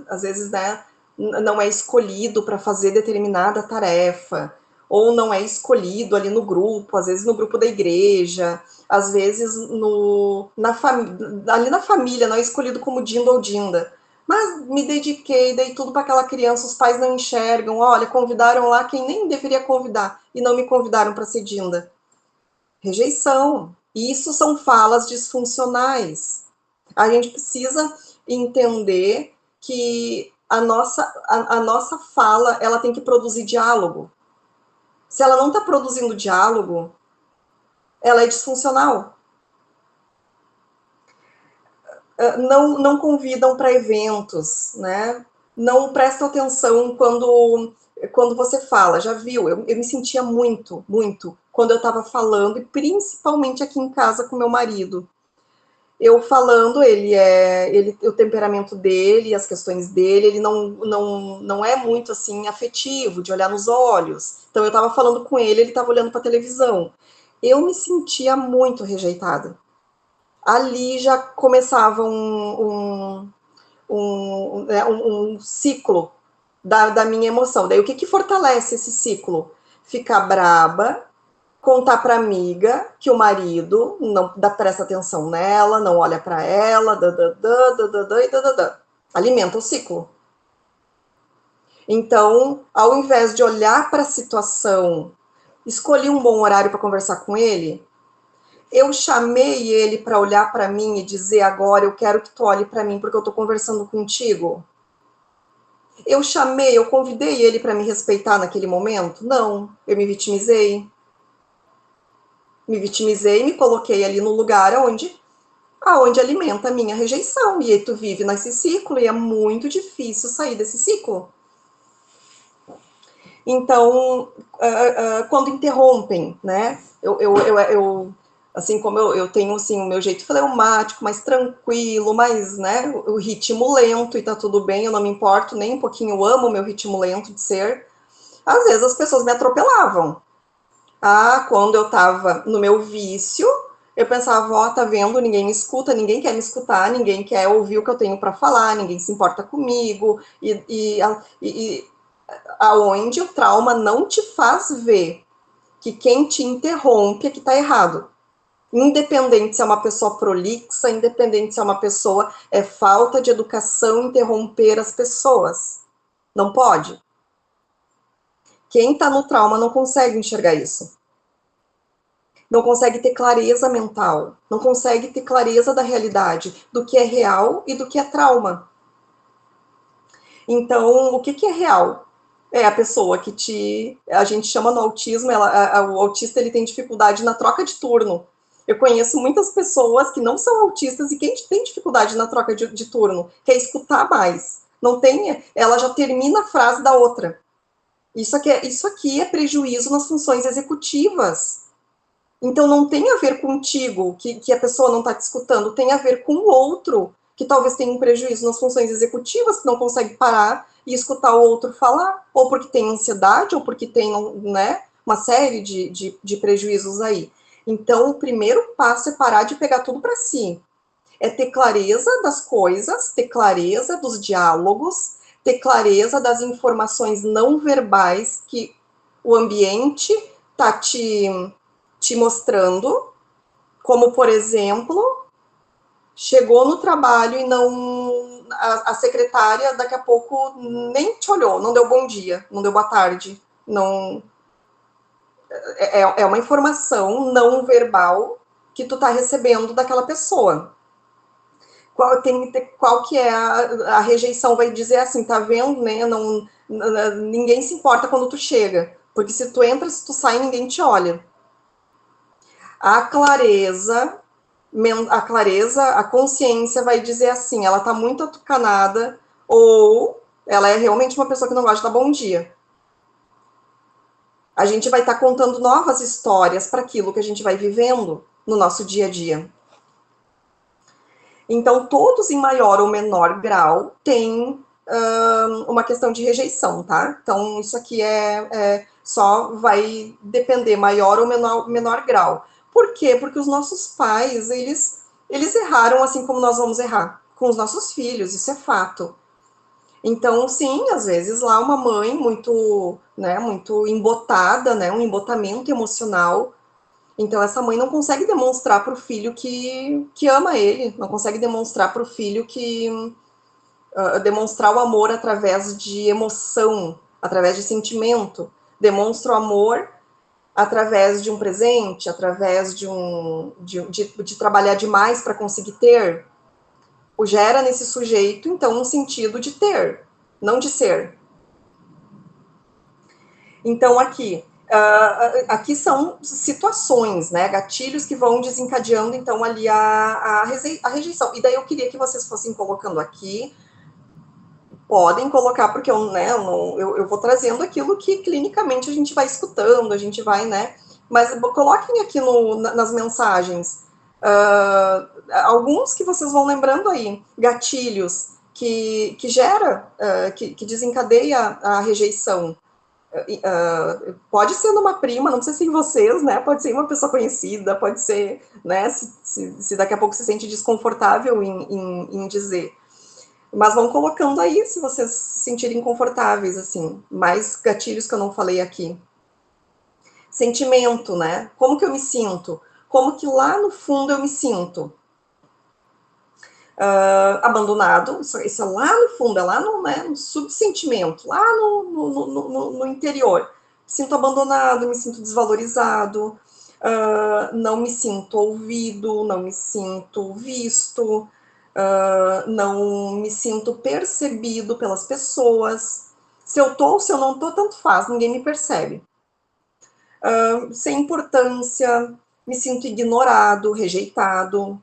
Às vezes, né? Não é escolhido para fazer determinada tarefa, ou não é escolhido ali no grupo, às vezes no grupo da igreja, às vezes ali na família, não é escolhido como Dinda ou Dinda. Mas me dediquei, dei tudo para aquela criança, os pais não enxergam, olha, convidaram lá quem nem deveria convidar, e não me convidaram para ser Dinda. Rejeição. Isso são falas disfuncionais. A gente precisa entender que a nossa fala ela tem que produzir diálogo. Se ela não está produzindo diálogo, ela é disfuncional. Não convidam para eventos, né? Não prestam atenção quando você fala. Já viu? Eu me sentia muito, muito quando eu estava falando, e principalmente aqui em casa com meu marido. Eu falando, o temperamento dele, as questões dele, ele não é muito assim afetivo, de olhar nos olhos. Então eu estava falando com ele estava olhando para a televisão. Eu me sentia muito rejeitada. Ali já começava um ciclo da minha emoção. Daí o que fortalece esse ciclo? Ficar braba, contar para amiga que o marido não dá presta atenção nela, não olha para ela, alimenta o ciclo. Então, ao invés de olhar para a situação, escolhi um bom horário para conversar com ele, eu chamei ele para olhar para mim e dizer agora eu quero que tu olhe para mim porque eu estou conversando contigo. Eu convidei ele para me respeitar naquele momento? Não, eu me vitimizei. Me vitimizei, me coloquei ali no lugar aonde alimenta a minha rejeição. E aí tu vive nesse ciclo e é muito difícil sair desse ciclo. Então, quando interrompem, né? Assim como eu tenho assim, o meu jeito fleumático, mais tranquilo, mais, né, o ritmo lento e tá tudo bem, eu não me importo nem um pouquinho, eu amo o meu ritmo lento de ser. Às vezes as pessoas me atropelavam. Quando eu tava no meu vício, eu pensava, ó, tá vendo, ninguém me escuta, ninguém quer me escutar, ninguém quer ouvir o que eu tenho para falar, ninguém se importa comigo, e aonde o trauma não te faz ver que quem te interrompe é que tá errado. Independente se é uma pessoa prolixa, independente se é uma pessoa, é falta de educação interromper as pessoas. Não pode. Quem tá no trauma não consegue enxergar isso. Não consegue ter clareza mental, não consegue ter clareza da realidade, do que é real e do que é trauma. Então, o que é real? É a pessoa a gente chama no autismo, o autista ele tem dificuldade na troca de turno. Eu conheço muitas pessoas que não são autistas e que tem dificuldade na troca de turno, quer escutar mais. Não tem, ela já termina a frase da outra. Isso aqui é prejuízo nas funções executivas. Então não tem a ver contigo, que a pessoa não está te escutando, tem a ver com o outro, que talvez tenha um prejuízo nas funções executivas, que não consegue parar e escutar o outro falar, ou porque tem ansiedade, ou porque tem, né, uma série de prejuízos aí. Então, o primeiro passo é parar de pegar tudo para si. É ter clareza das coisas, ter clareza dos diálogos, ter clareza das informações não verbais que o ambiente está te mostrando, como, por exemplo, chegou no trabalho e não. A secretária daqui a pouco nem te olhou, não deu bom dia, não deu boa tarde, não. é uma informação não verbal que tu tá recebendo daquela pessoa. Qual que é a rejeição? Vai dizer assim, tá vendo, né? Ninguém se importa quando tu chega, porque se tu entra, se tu sai, ninguém te olha. A clareza, a consciência vai dizer assim, ela tá muito atucanada, ou ela é realmente uma pessoa que não gosta de dar bom dia. A gente vai estar contando novas histórias para aquilo que a gente vai vivendo no nosso dia a dia. Então, todos em maior ou menor grau têm uma questão de rejeição, tá? Então, isso aqui só vai depender maior ou menor grau. Por quê? Porque os nossos pais, eles erraram assim como nós vamos errar com os nossos filhos, isso é fato. Então, sim, às vezes lá uma mãe muito, né, muito embotada, né, um embotamento emocional. Então, essa mãe não consegue demonstrar para o filho que ama ele, não consegue demonstrar para o filho demonstrar o amor através de emoção, através de sentimento. Demonstra o amor através de um presente, através de trabalhar demais para conseguir ter. O gera nesse sujeito, então, um sentido de ter, não de ser. Então, aqui são situações, né, gatilhos que vão desencadeando, então, ali a rejeição. E daí eu queria que vocês fossem colocando aqui, podem colocar, porque eu vou trazendo aquilo que clinicamente a gente vai escutando, a gente vai, né, mas coloquem aqui nas mensagens, alguns que vocês vão lembrando aí, gatilhos que gera, que desencadeia a rejeição. Pode ser numa prima, não precisa ser em vocês, né? Pode ser em uma pessoa conhecida, pode ser, né? Se daqui a pouco se sente desconfortável em dizer. Mas vão colocando aí se vocês se sentirem confortáveis, assim. Mais gatilhos que eu não falei aqui. Sentimento, né? Como que eu me sinto? Como que lá no fundo eu me sinto? Abandonado, isso é lá no fundo, é lá no subsentimento, lá no interior. Me sinto abandonado, me sinto desvalorizado, não me sinto ouvido, não me sinto visto, não me sinto percebido pelas pessoas. Se eu tô ou se eu não tô, tanto faz, ninguém me percebe. Sem importância, me sinto ignorado, rejeitado,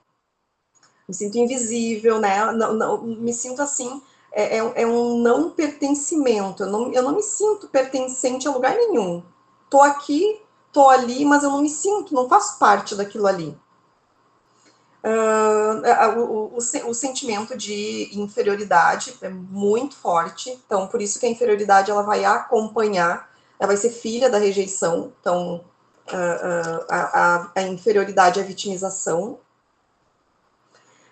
me sinto invisível, né? Não, me sinto assim, é um não pertencimento. Eu não me sinto pertencente a lugar nenhum. Tô aqui, tô ali, mas eu não me sinto, não faço parte daquilo ali. O sentimento de inferioridade é muito forte, então por isso que a inferioridade ela vai acompanhar, ela vai ser filha da rejeição, então a inferioridade é a vitimização.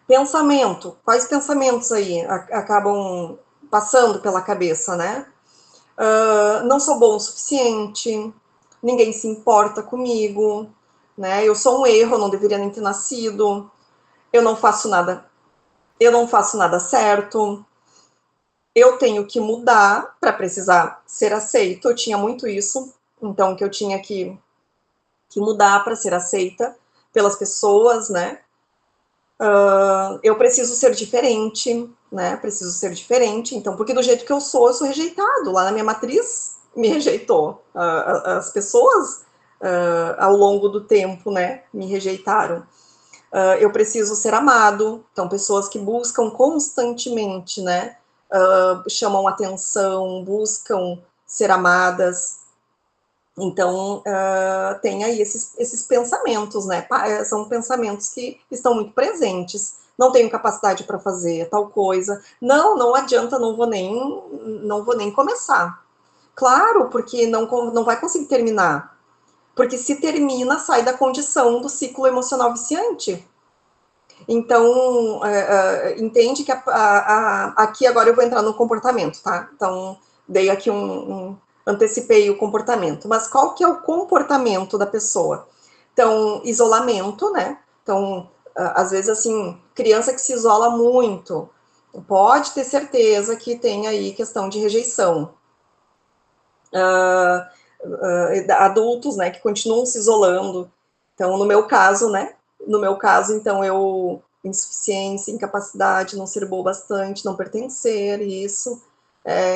Pensamento, quais pensamentos aí acabam passando pela cabeça, né? Não sou bom o suficiente, ninguém se importa comigo, né? Eu sou um erro, eu não deveria nem ter nascido, eu não faço nada certo, eu tenho que mudar para precisar ser aceito, eu tinha muito isso, então que eu tinha que mudar para ser aceita pelas pessoas, né? Eu preciso ser diferente, né? Preciso ser diferente. Então, porque do jeito que eu sou rejeitado. Lá na minha matriz, me rejeitou. As pessoas, ao longo do tempo, né, me rejeitaram. Eu preciso ser amado. Então, pessoas que buscam constantemente, né, chamam atenção, buscam ser amadas. Então, tem aí esses pensamentos, né? São pensamentos que estão muito presentes. Não tenho capacidade para fazer tal coisa. Não adianta, não vou nem começar. Claro, porque não vai conseguir terminar. Porque se termina, sai da condição do ciclo emocional viciante. Então, entende que aqui agora eu vou entrar no comportamento, tá? Então, dei aqui antecipei o comportamento. Mas qual que é o comportamento da pessoa? Então, isolamento, né? Então, às vezes, assim, criança que se isola muito, pode ter certeza que tem aí questão de rejeição. adultos, né, que continuam se isolando. Então, no meu caso, né, então, insuficiência, incapacidade, não ser boa bastante, não pertencer, isso.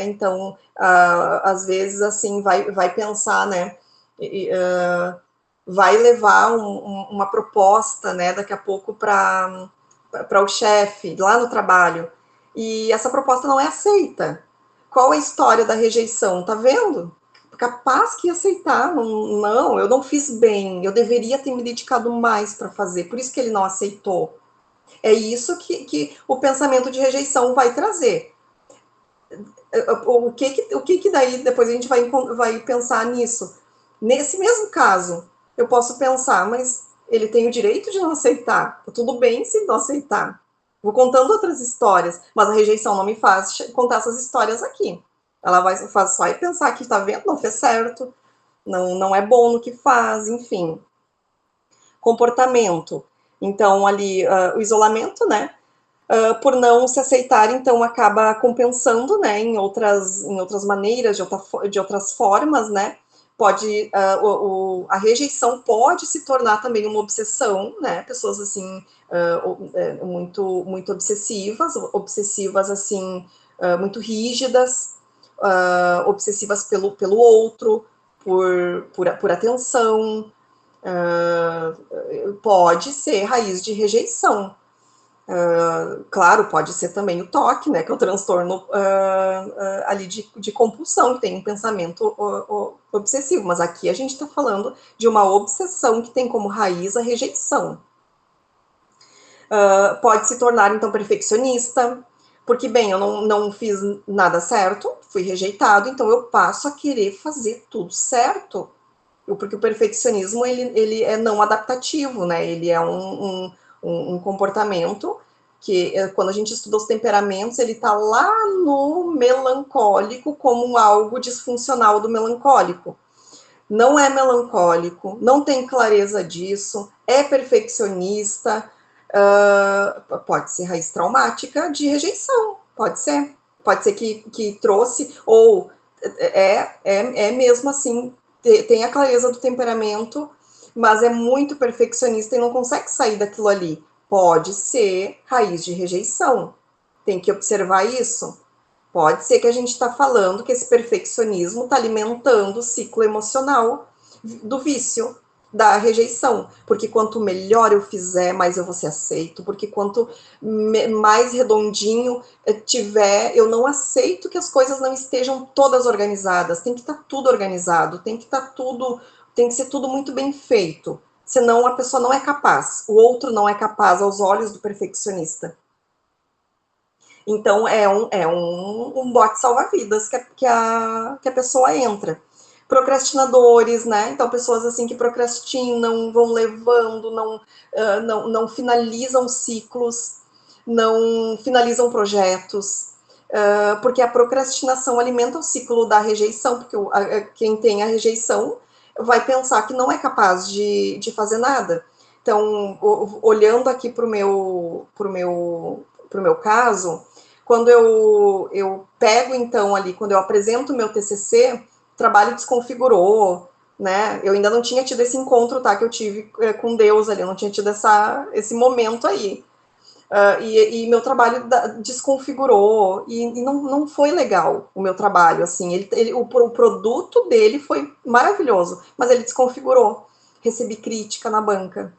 Então, às vezes, assim, vai pensar, né, vai levar uma proposta, né, daqui a pouco para o chefe, lá no trabalho, e essa proposta não é aceita. Qual é a história da rejeição? Tá vendo? Capaz que ia aceitar, não, eu não fiz bem, eu deveria ter me dedicado mais para fazer, por isso que ele não aceitou. É isso que o pensamento de rejeição vai trazer. O que daí depois a gente vai pensar nisso? Nesse mesmo caso, eu posso pensar, mas ele tem o direito de não aceitar. Tá tudo bem se não aceitar. Vou contando outras histórias, mas a rejeição não me faz contar essas histórias aqui. Ela faz só pensar que tá vendo, não fez certo, não é bom no que faz, enfim. Comportamento. Então, ali, o isolamento, né? Por não se aceitar, então acaba compensando, né, em outras maneiras, de outras formas, né? Pode, a rejeição pode se tornar também uma obsessão, né? Pessoas assim, muito obsessivas assim, muito rígidas, obsessivas pelo outro, por atenção, pode ser raiz de rejeição. Claro, pode ser também o TOC, né, que é o transtorno ali de compulsão, que tem um pensamento obsessivo, mas aqui a gente está falando de uma obsessão que tem como raiz a rejeição. Pode se tornar, então, perfeccionista, porque, bem, eu não fiz nada certo, fui rejeitado, então eu passo a querer fazer tudo certo, porque o perfeccionismo, ele é não adaptativo, né, ele é um comportamento que, quando a gente estuda os temperamentos, ele está lá no melancólico como algo disfuncional do melancólico. Não é melancólico, não tem clareza disso, é perfeccionista, pode ser raiz traumática de rejeição, pode ser. Pode ser que trouxe, ou é mesmo assim, tem a clareza do temperamento, mas é muito perfeccionista e não consegue sair daquilo ali. Pode ser raiz de rejeição. Tem que observar isso. Pode ser que a gente está falando que esse perfeccionismo está alimentando o ciclo emocional do vício, da rejeição. Porque quanto melhor eu fizer, mais eu vou ser aceito. Porque quanto mais redondinho tiver, eu não aceito que as coisas não estejam todas organizadas. Tem que estar tudo organizado, tem que ser tudo muito bem feito. Senão a pessoa não é capaz, o outro não é capaz aos olhos do perfeccionista. Então, um bote salva-vidas que a pessoa entra. Procrastinadores, né? Então, pessoas assim que procrastinam, vão levando, não finalizam ciclos, não finalizam projetos, porque a procrastinação alimenta o ciclo da rejeição, porque quem tem a rejeição vai pensar que não é capaz de fazer nada. Então, olhando aqui para o meu caso, quando eu pego, então, ali, quando eu apresento o meu TCC, o trabalho desconfigurou, né? Eu ainda não tinha tido esse encontro, tá? Que eu tive com Deus ali, eu não tinha tido esse momento aí. E meu trabalho desconfigurou, e não foi legal o meu trabalho, assim. O produto dele foi maravilhoso, mas ele desconfigurou. Recebi crítica na banca.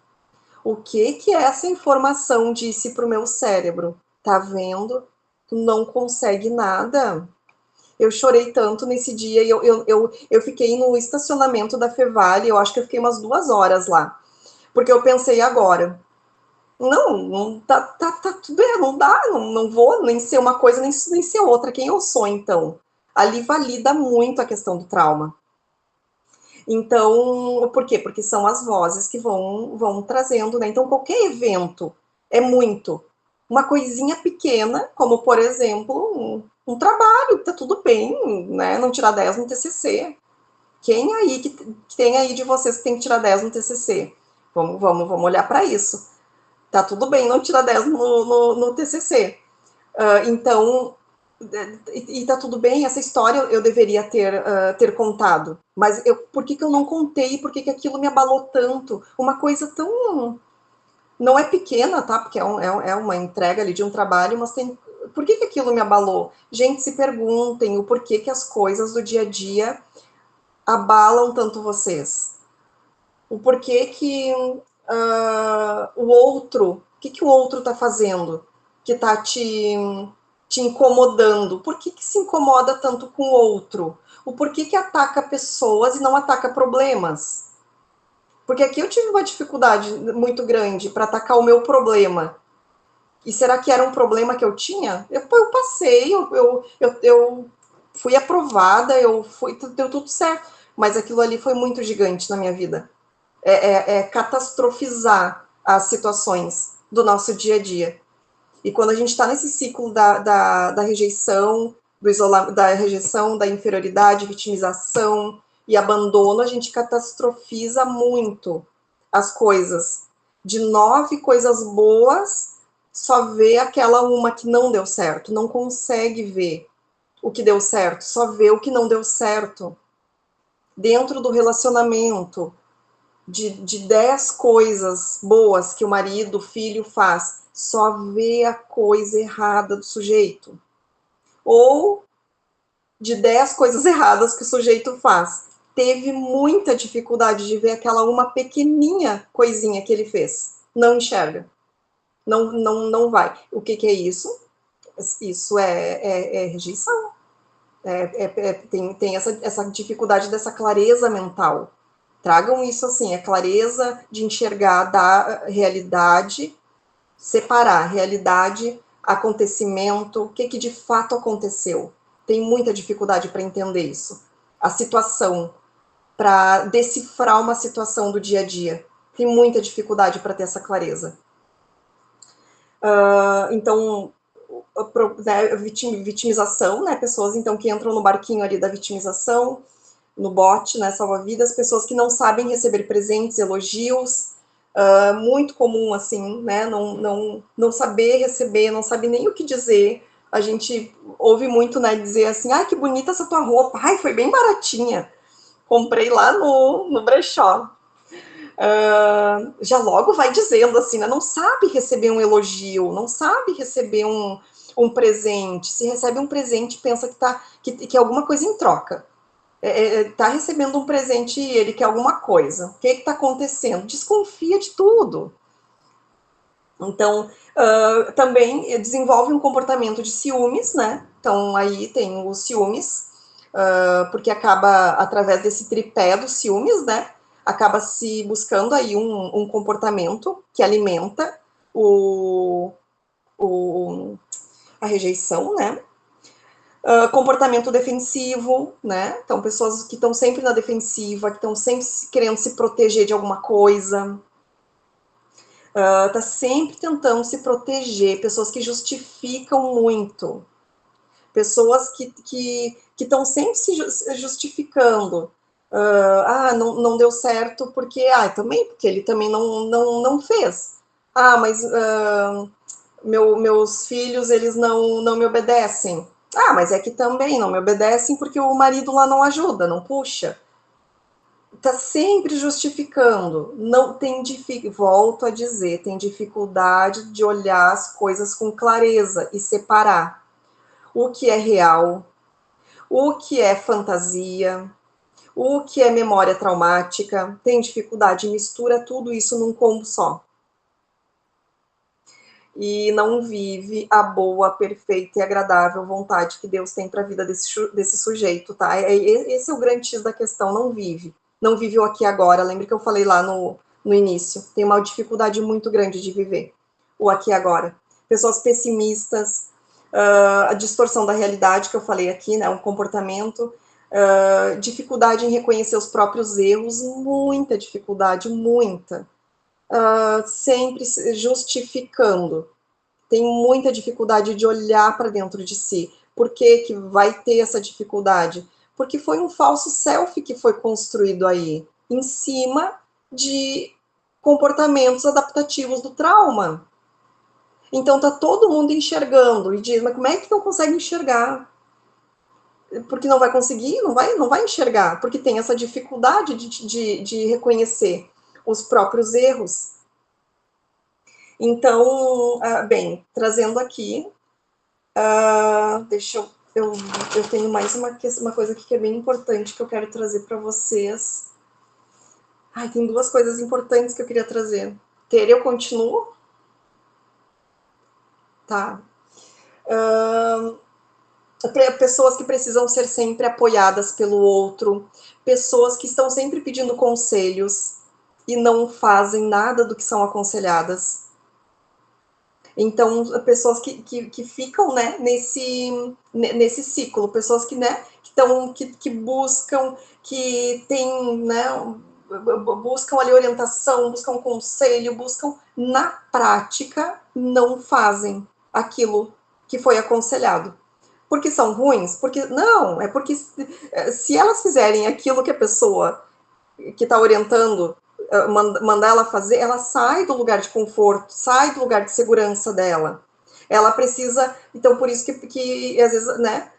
O que essa informação disse para o meu cérebro? Tá vendo? Tu não consegue nada. Eu chorei tanto nesse dia, e eu fiquei no estacionamento da Fevale, eu acho que eu fiquei umas 2 horas lá, porque eu pensei agora, não tá tudo bem, não dá, não vou nem ser uma coisa, nem ser outra, quem eu sou então? Ali valida muito a questão do trauma. Então, por quê? Porque são as vozes que vão trazendo, né? Então, qualquer evento é muito. Uma coisinha pequena, como, por exemplo, um trabalho, tá tudo bem, né? Não tirar 10 no TCC. Quem aí que tem aí de vocês que tem que tirar 10 no TCC? Vamos olhar para isso. Tá tudo bem não tirar 10 no TCC. Então, e tá tudo bem, essa história eu deveria ter contado, mas por que eu não contei, por que aquilo me abalou tanto? Uma coisa tão, não é pequena, tá? Porque é uma entrega ali de um trabalho, mas tem, por que aquilo me abalou? Gente, se perguntem o porquê que as coisas do dia a dia abalam tanto vocês. O porquê que o outro, o que o outro tá fazendo que tá te incomodando? Por que se incomoda tanto com o outro? O porquê que ataca pessoas e não ataca problemas? Porque aqui eu tive uma dificuldade muito grande para atacar o meu problema. E será que era um problema que eu tinha? Eu passei, eu fui aprovada, deu tudo certo. Mas aquilo ali foi muito gigante na minha vida. É catastrofizar as situações do nosso dia a dia. E quando a gente está nesse ciclo da rejeição, da rejeição, da inferioridade, vitimização e abandono, a gente catastrofiza muito as coisas. De 9 coisas boas, só vê aquela uma que não deu certo, não consegue ver o que deu certo, só vê o que não deu certo. Dentro do relacionamento, de 10 coisas boas que o marido, o filho faz, só vê a coisa errada do sujeito. Ou de 10 coisas erradas que o sujeito faz, teve muita dificuldade de ver aquela uma pequenininha coisinha que ele fez. Não enxerga. Não vai. O que é isso? Isso é rejeição. Tem essa dificuldade dessa clareza mental. Tragam isso assim, a clareza de enxergar da realidade, separar realidade, acontecimento, o que de fato aconteceu. Tem muita dificuldade para entender isso. A situação, para decifrar uma situação do dia a dia. Tem muita dificuldade para ter essa clareza. Então, né, vitimização, né? Pessoas então que entram no barquinho ali da vitimização, no bote, né, salva-vidas, pessoas que não sabem receber presentes, elogios, muito comum, assim, né, não saber receber, não sabe nem o que dizer. A gente ouve muito, né, dizer assim, que bonita essa tua roupa, ai, foi bem baratinha, comprei lá no brechó. Já logo vai dizendo assim, né, não sabe receber um elogio, não sabe receber um presente. Se recebe um presente, pensa que é alguma coisa em troca. Tá recebendo um presente e ele quer alguma coisa. O que está acontecendo? Desconfia de tudo. Então, também desenvolve um comportamento de ciúmes, né? Então, aí tem os ciúmes, porque acaba, através desse tripé dos ciúmes, né? Acaba se buscando aí um comportamento que alimenta o, a rejeição, né? Comportamento defensivo, né? Então, pessoas que estão sempre na defensiva, que estão sempre querendo se proteger de alguma coisa, tá sempre tentando se proteger, pessoas que justificam muito, pessoas que estão sempre se justificando. Não deu certo porque, também, porque ele também não fez. Mas meus filhos, eles não me obedecem. Mas é que também não me obedecem porque o marido lá não ajuda, não puxa. Tá sempre justificando. Não tem volto a dizer, tem dificuldade de olhar as coisas com clareza e separar o que é real, o que é fantasia, o que é memória traumática. Tem dificuldade, mistura tudo isso num combo só. E não vive a boa, perfeita e agradável vontade que Deus tem para a vida desse sujeito, tá? Esse é o grande X da questão, não vive. Não vive o aqui e agora. Lembra que eu falei lá no início? Tem uma dificuldade muito grande de viver o aqui e agora. Pessoas pessimistas, a distorção da realidade que eu falei aqui, né? Um comportamento, dificuldade em reconhecer os próprios erros, muita dificuldade, muita. Sempre justificando. Tem muita dificuldade de olhar para dentro de si. Por que vai ter essa dificuldade? Porque foi um falso self que foi construído aí, em cima de comportamentos adaptativos do trauma. Então tá todo mundo enxergando e diz, mas como é que não consegue enxergar? Porque não vai conseguir, não vai enxergar, porque tem essa dificuldade de reconhecer os próprios erros. Então, bem, trazendo aqui, deixa eu tenho mais uma coisa aqui que é bem importante que eu quero trazer para vocês. Ai, tem duas coisas importantes que eu queria trazer. Tere, eu continuo? Tá. Pessoas que precisam ser sempre apoiadas pelo outro, pessoas que estão sempre pedindo conselhos e não fazem nada do que são aconselhadas. Então, pessoas que ficam, né, nesse ciclo, pessoas que, né, que buscam, que têm, né, buscam ali orientação, buscam conselho, buscam, na prática, não fazem aquilo que foi aconselhado. Porque são ruins? Porque não, é porque se elas fizerem aquilo que a pessoa que está orientando mandar ela fazer, ela sai do lugar de conforto, sai do lugar de segurança dela. Ela precisa, então por isso que às vezes, né,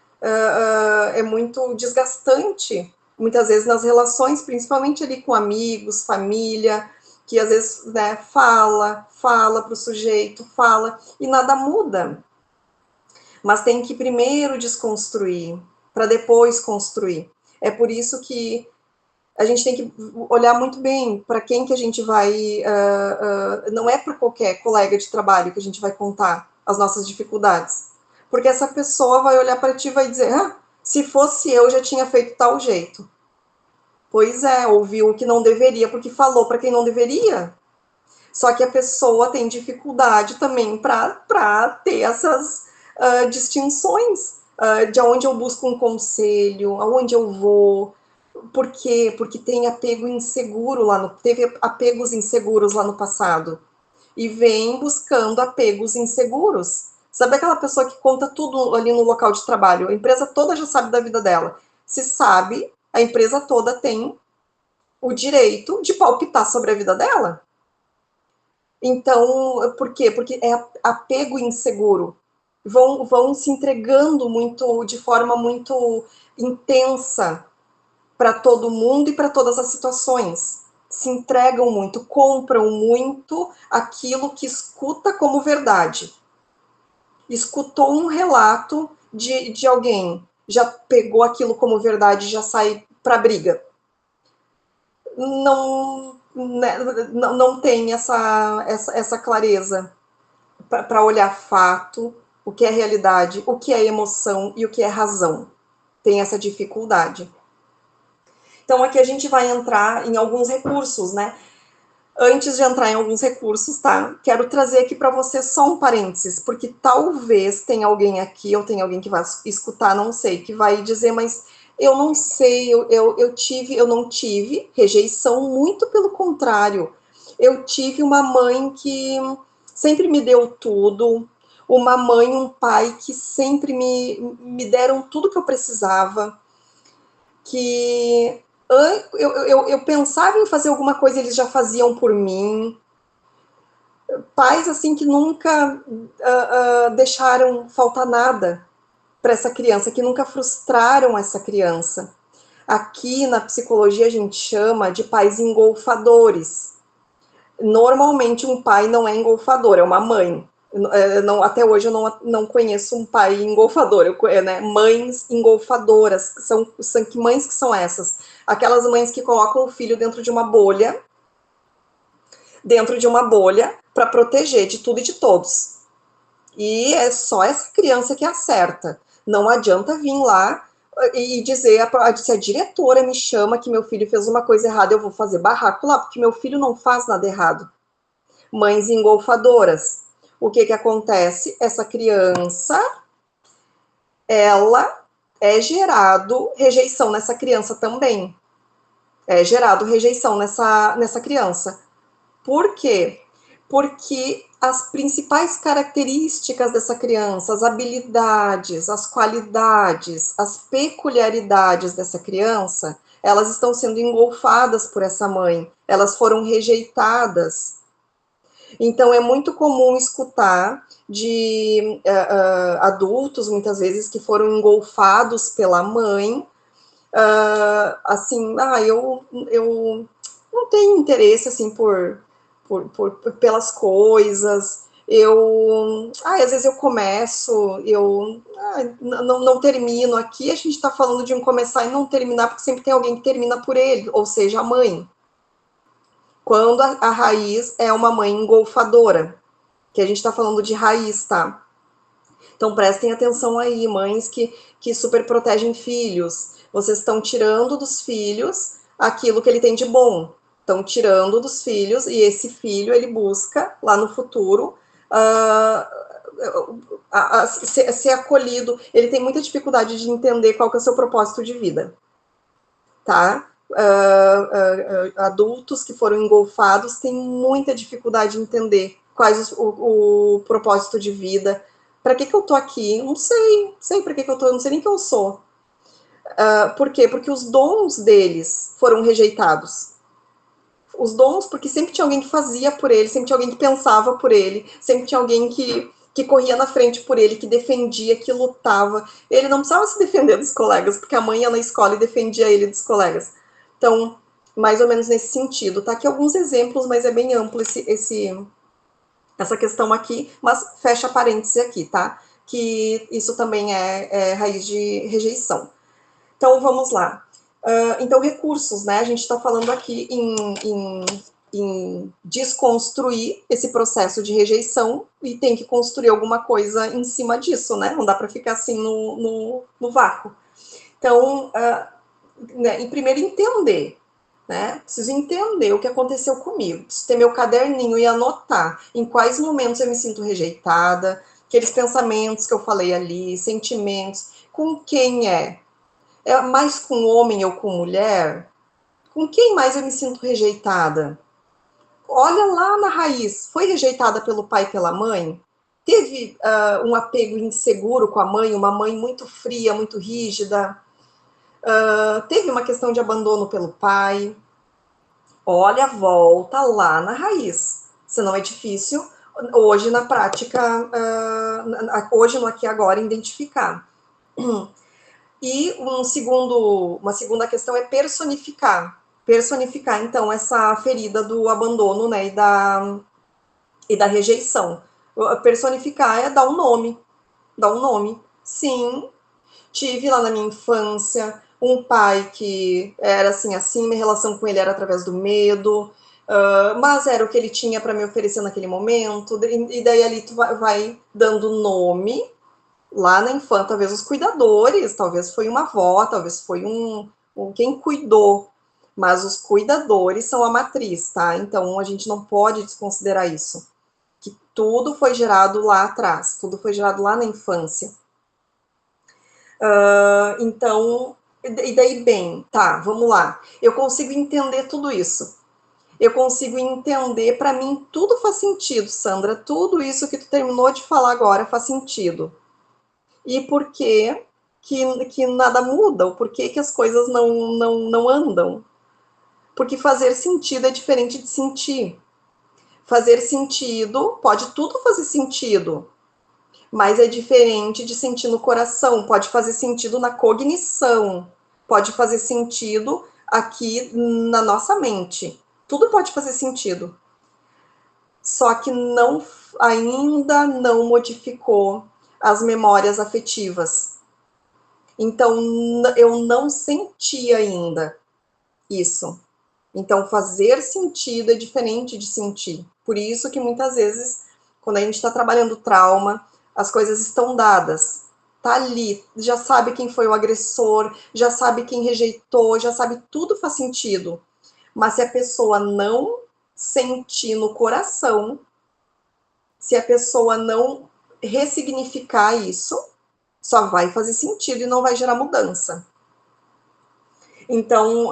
é muito desgastante, muitas vezes nas relações, principalmente ali com amigos, família, que às vezes, né, fala para o sujeito, fala e nada muda. Mas tem que primeiro desconstruir para depois construir. É por isso que a gente tem que olhar muito bem para quem que a gente vai. Não é para qualquer colega de trabalho que a gente vai contar as nossas dificuldades. Porque essa pessoa vai olhar para ti e vai dizer: se fosse eu, já tinha feito tal jeito. Pois é, ouviu o que não deveria, porque falou para quem não deveria. Só que a pessoa tem dificuldade também para ter essas distinções de onde eu busco um conselho, aonde eu vou. Por quê? Porque tem apego inseguro teve apegos inseguros lá no passado. E vem buscando apegos inseguros. Sabe aquela pessoa que conta tudo ali no local de trabalho? A empresa toda já sabe da vida dela. Se sabe, a empresa toda tem o direito de palpitar sobre a vida dela. Então, por quê? Porque é apego inseguro. Vão se entregando muito, de forma muito intensa para todo mundo e para todas as situações. Se entregam muito, compram muito aquilo que escuta como verdade. Escutou um relato de alguém, já pegou aquilo como verdade, já sai para briga. Não, né, não tem essa clareza para olhar fato, o que é realidade, o que é emoção e o que é razão. Tem essa dificuldade. Então, aqui a gente vai entrar em alguns recursos, né? Antes de entrar em alguns recursos, tá? Quero trazer aqui para você só um parênteses, porque talvez tenha alguém aqui, ou tenha alguém que vai escutar, não sei, que vai dizer, mas eu não sei, eu não tive rejeição, muito pelo contrário. Eu tive uma mãe que sempre me deu tudo, uma mãe, um pai que sempre me deram tudo que eu precisava, que eu pensava em fazer alguma coisa, eles já faziam por mim. Pais assim que nunca deixaram faltar nada para essa criança, que nunca frustraram essa criança. Aqui na psicologia a gente chama de pais engolfadores. Normalmente um pai não é engolfador, é uma mãe. Não, até hoje eu não conheço um pai engolfador, né? Mães engolfadoras, que mães que são essas? Aquelas mães que colocam o filho dentro de uma bolha para proteger de tudo e de todos. E é só essa criança que acerta. Não adianta vir lá e dizer, se a diretora me chama que meu filho fez uma coisa errada, eu vou fazer barraco lá, porque meu filho não faz nada errado. Mães engolfadoras. O que acontece? Essa criança, ela é gerado rejeição nessa criança também. É gerado rejeição nessa criança. Por quê? Porque as principais características dessa criança, as habilidades, as qualidades, as peculiaridades dessa criança, elas estão sendo engolfadas por essa mãe, elas foram rejeitadas. Então, é muito comum escutar de adultos, muitas vezes, que foram engolfados pela mãe, assim, eu não tenho interesse, assim, pelas coisas, às vezes eu começo, não termino aqui, a gente está falando de um começar e não terminar, porque sempre tem alguém que termina por ele, ou seja, a mãe. Quando a raiz é uma mãe engolfadora, que a gente está falando de raiz, tá? Então prestem atenção aí, mães que super protegem filhos. Vocês estão tirando dos filhos aquilo que ele tem de bom. Estão tirando dos filhos, e esse filho ele busca lá no futuro ser acolhido. Ele tem muita dificuldade de entender qual que é o seu propósito de vida, tá? Adultos que foram engolfados têm muita dificuldade de entender quais o propósito de vida. Para que eu tô aqui? Não sei para que eu tô, não sei nem quem eu sou. Por quê? Porque os dons deles foram rejeitados. Os dons, porque sempre tinha alguém que fazia por ele, sempre tinha alguém que pensava por ele, sempre tinha alguém que corria na frente por ele, que defendia, que lutava. Ele não precisava se defender dos colegas, porque a mãe ia na escola e defendia ele dos colegas. Então, mais ou menos nesse sentido. Tá aqui alguns exemplos, mas é bem amplo essa questão aqui, mas fecha parênteses aqui, tá? Que isso também é raiz de rejeição. Então, vamos lá. Então, recursos, né? A gente está falando aqui em desconstruir esse processo de rejeição e tem que construir alguma coisa em cima disso, né? Não dá para ficar assim no vácuo. Então, né, e primeiro entender, né? Preciso entender o que aconteceu comigo, preciso ter meu caderninho e anotar em quais momentos eu me sinto rejeitada, aqueles pensamentos que eu falei ali, sentimentos, com quem é mais com homem ou com mulher? Com quem mais eu me sinto rejeitada? Olha lá na raiz, foi rejeitada pelo pai e pela mãe? Teve um apego inseguro com a mãe, uma mãe muito fria, muito rígida? Teve uma questão de abandono pelo pai? Olha, volta lá na raiz. Senão é difícil hoje na prática, hoje no aqui e agora, identificar. E uma segunda questão é personificar. Personificar, então, essa ferida do abandono, né, e da rejeição. Personificar é dar um nome. Dar um nome. Sim, tive lá na minha infância um pai que era assim, minha relação com ele era através do medo, mas era o que ele tinha para me oferecer naquele momento, e daí ali tu vai dando nome lá na infância, talvez os cuidadores, talvez foi uma avó, talvez foi quem cuidou, mas os cuidadores são a matriz, tá? Então a gente não pode desconsiderar isso, que tudo foi gerado lá atrás, tudo foi gerado lá na infância. Então, e daí bem, tá, vamos lá, eu consigo entender tudo isso. Eu consigo entender, para mim tudo faz sentido, Sandra, tudo isso que tu terminou de falar agora faz sentido. E por que nada muda, o porquê que as coisas não andam. Porque fazer sentido é diferente de sentir. Fazer sentido, pode tudo fazer sentido, mas é diferente de sentir no coração, pode fazer sentido na cognição, pode fazer sentido aqui na nossa mente. Tudo pode fazer sentido. Só que ainda não modificou as memórias afetivas. Então, eu não senti ainda isso. Então, fazer sentido é diferente de sentir. Por isso que muitas vezes, quando a gente está trabalhando trauma, as coisas estão dadas. Tá ali, já sabe quem foi o agressor, já sabe quem rejeitou, já sabe, tudo faz sentido. Mas se a pessoa não sentir no coração, se a pessoa não ressignificar isso, só vai fazer sentido e não vai gerar mudança. Então,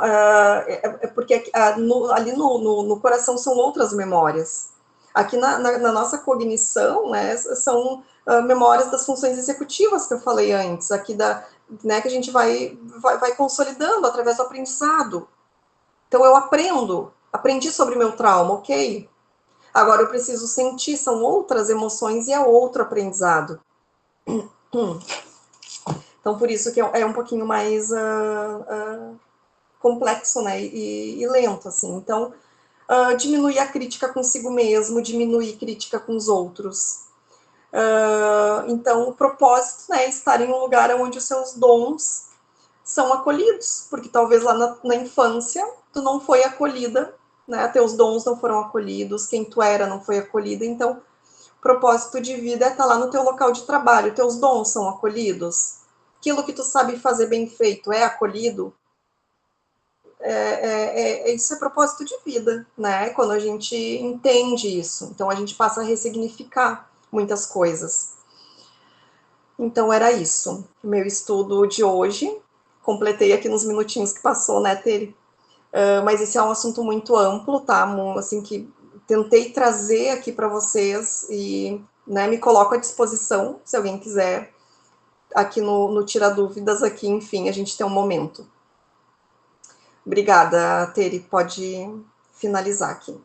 porque ali no coração são outras memórias. Aqui na nossa cognição, né, são memórias das funções executivas que eu falei antes, aqui né, que a gente vai consolidando através do aprendizado. Então, eu aprendi sobre meu trauma, ok? Agora eu preciso sentir, são outras emoções e é outro aprendizado. Então, por isso que é um pouquinho mais complexo, né, e lento, assim. Então, diminuir a crítica consigo mesmo, diminuir crítica com os outros. Então, o propósito, né, é estar em um lugar onde os seus dons são acolhidos, porque talvez lá na infância tu não foi acolhida, né, teus dons não foram acolhidos, quem tu era não foi acolhida, então o propósito de vida é estar lá no teu local de trabalho, teus dons são acolhidos, aquilo que tu sabe fazer bem feito é acolhido, isso é propósito de vida, né? Quando a gente entende isso, então a gente passa a ressignificar muitas coisas. Então era isso, o meu estudo de hoje. Completei aqui nos minutinhos que passou, né, Tere? Mas esse é um assunto muito amplo, tá? Assim, que tentei trazer aqui para vocês e, né, me coloco à disposição, se alguém quiser, aqui no Tira Dúvidas, aqui, enfim, a gente tem um momento. Obrigada, Tere, pode finalizar aqui.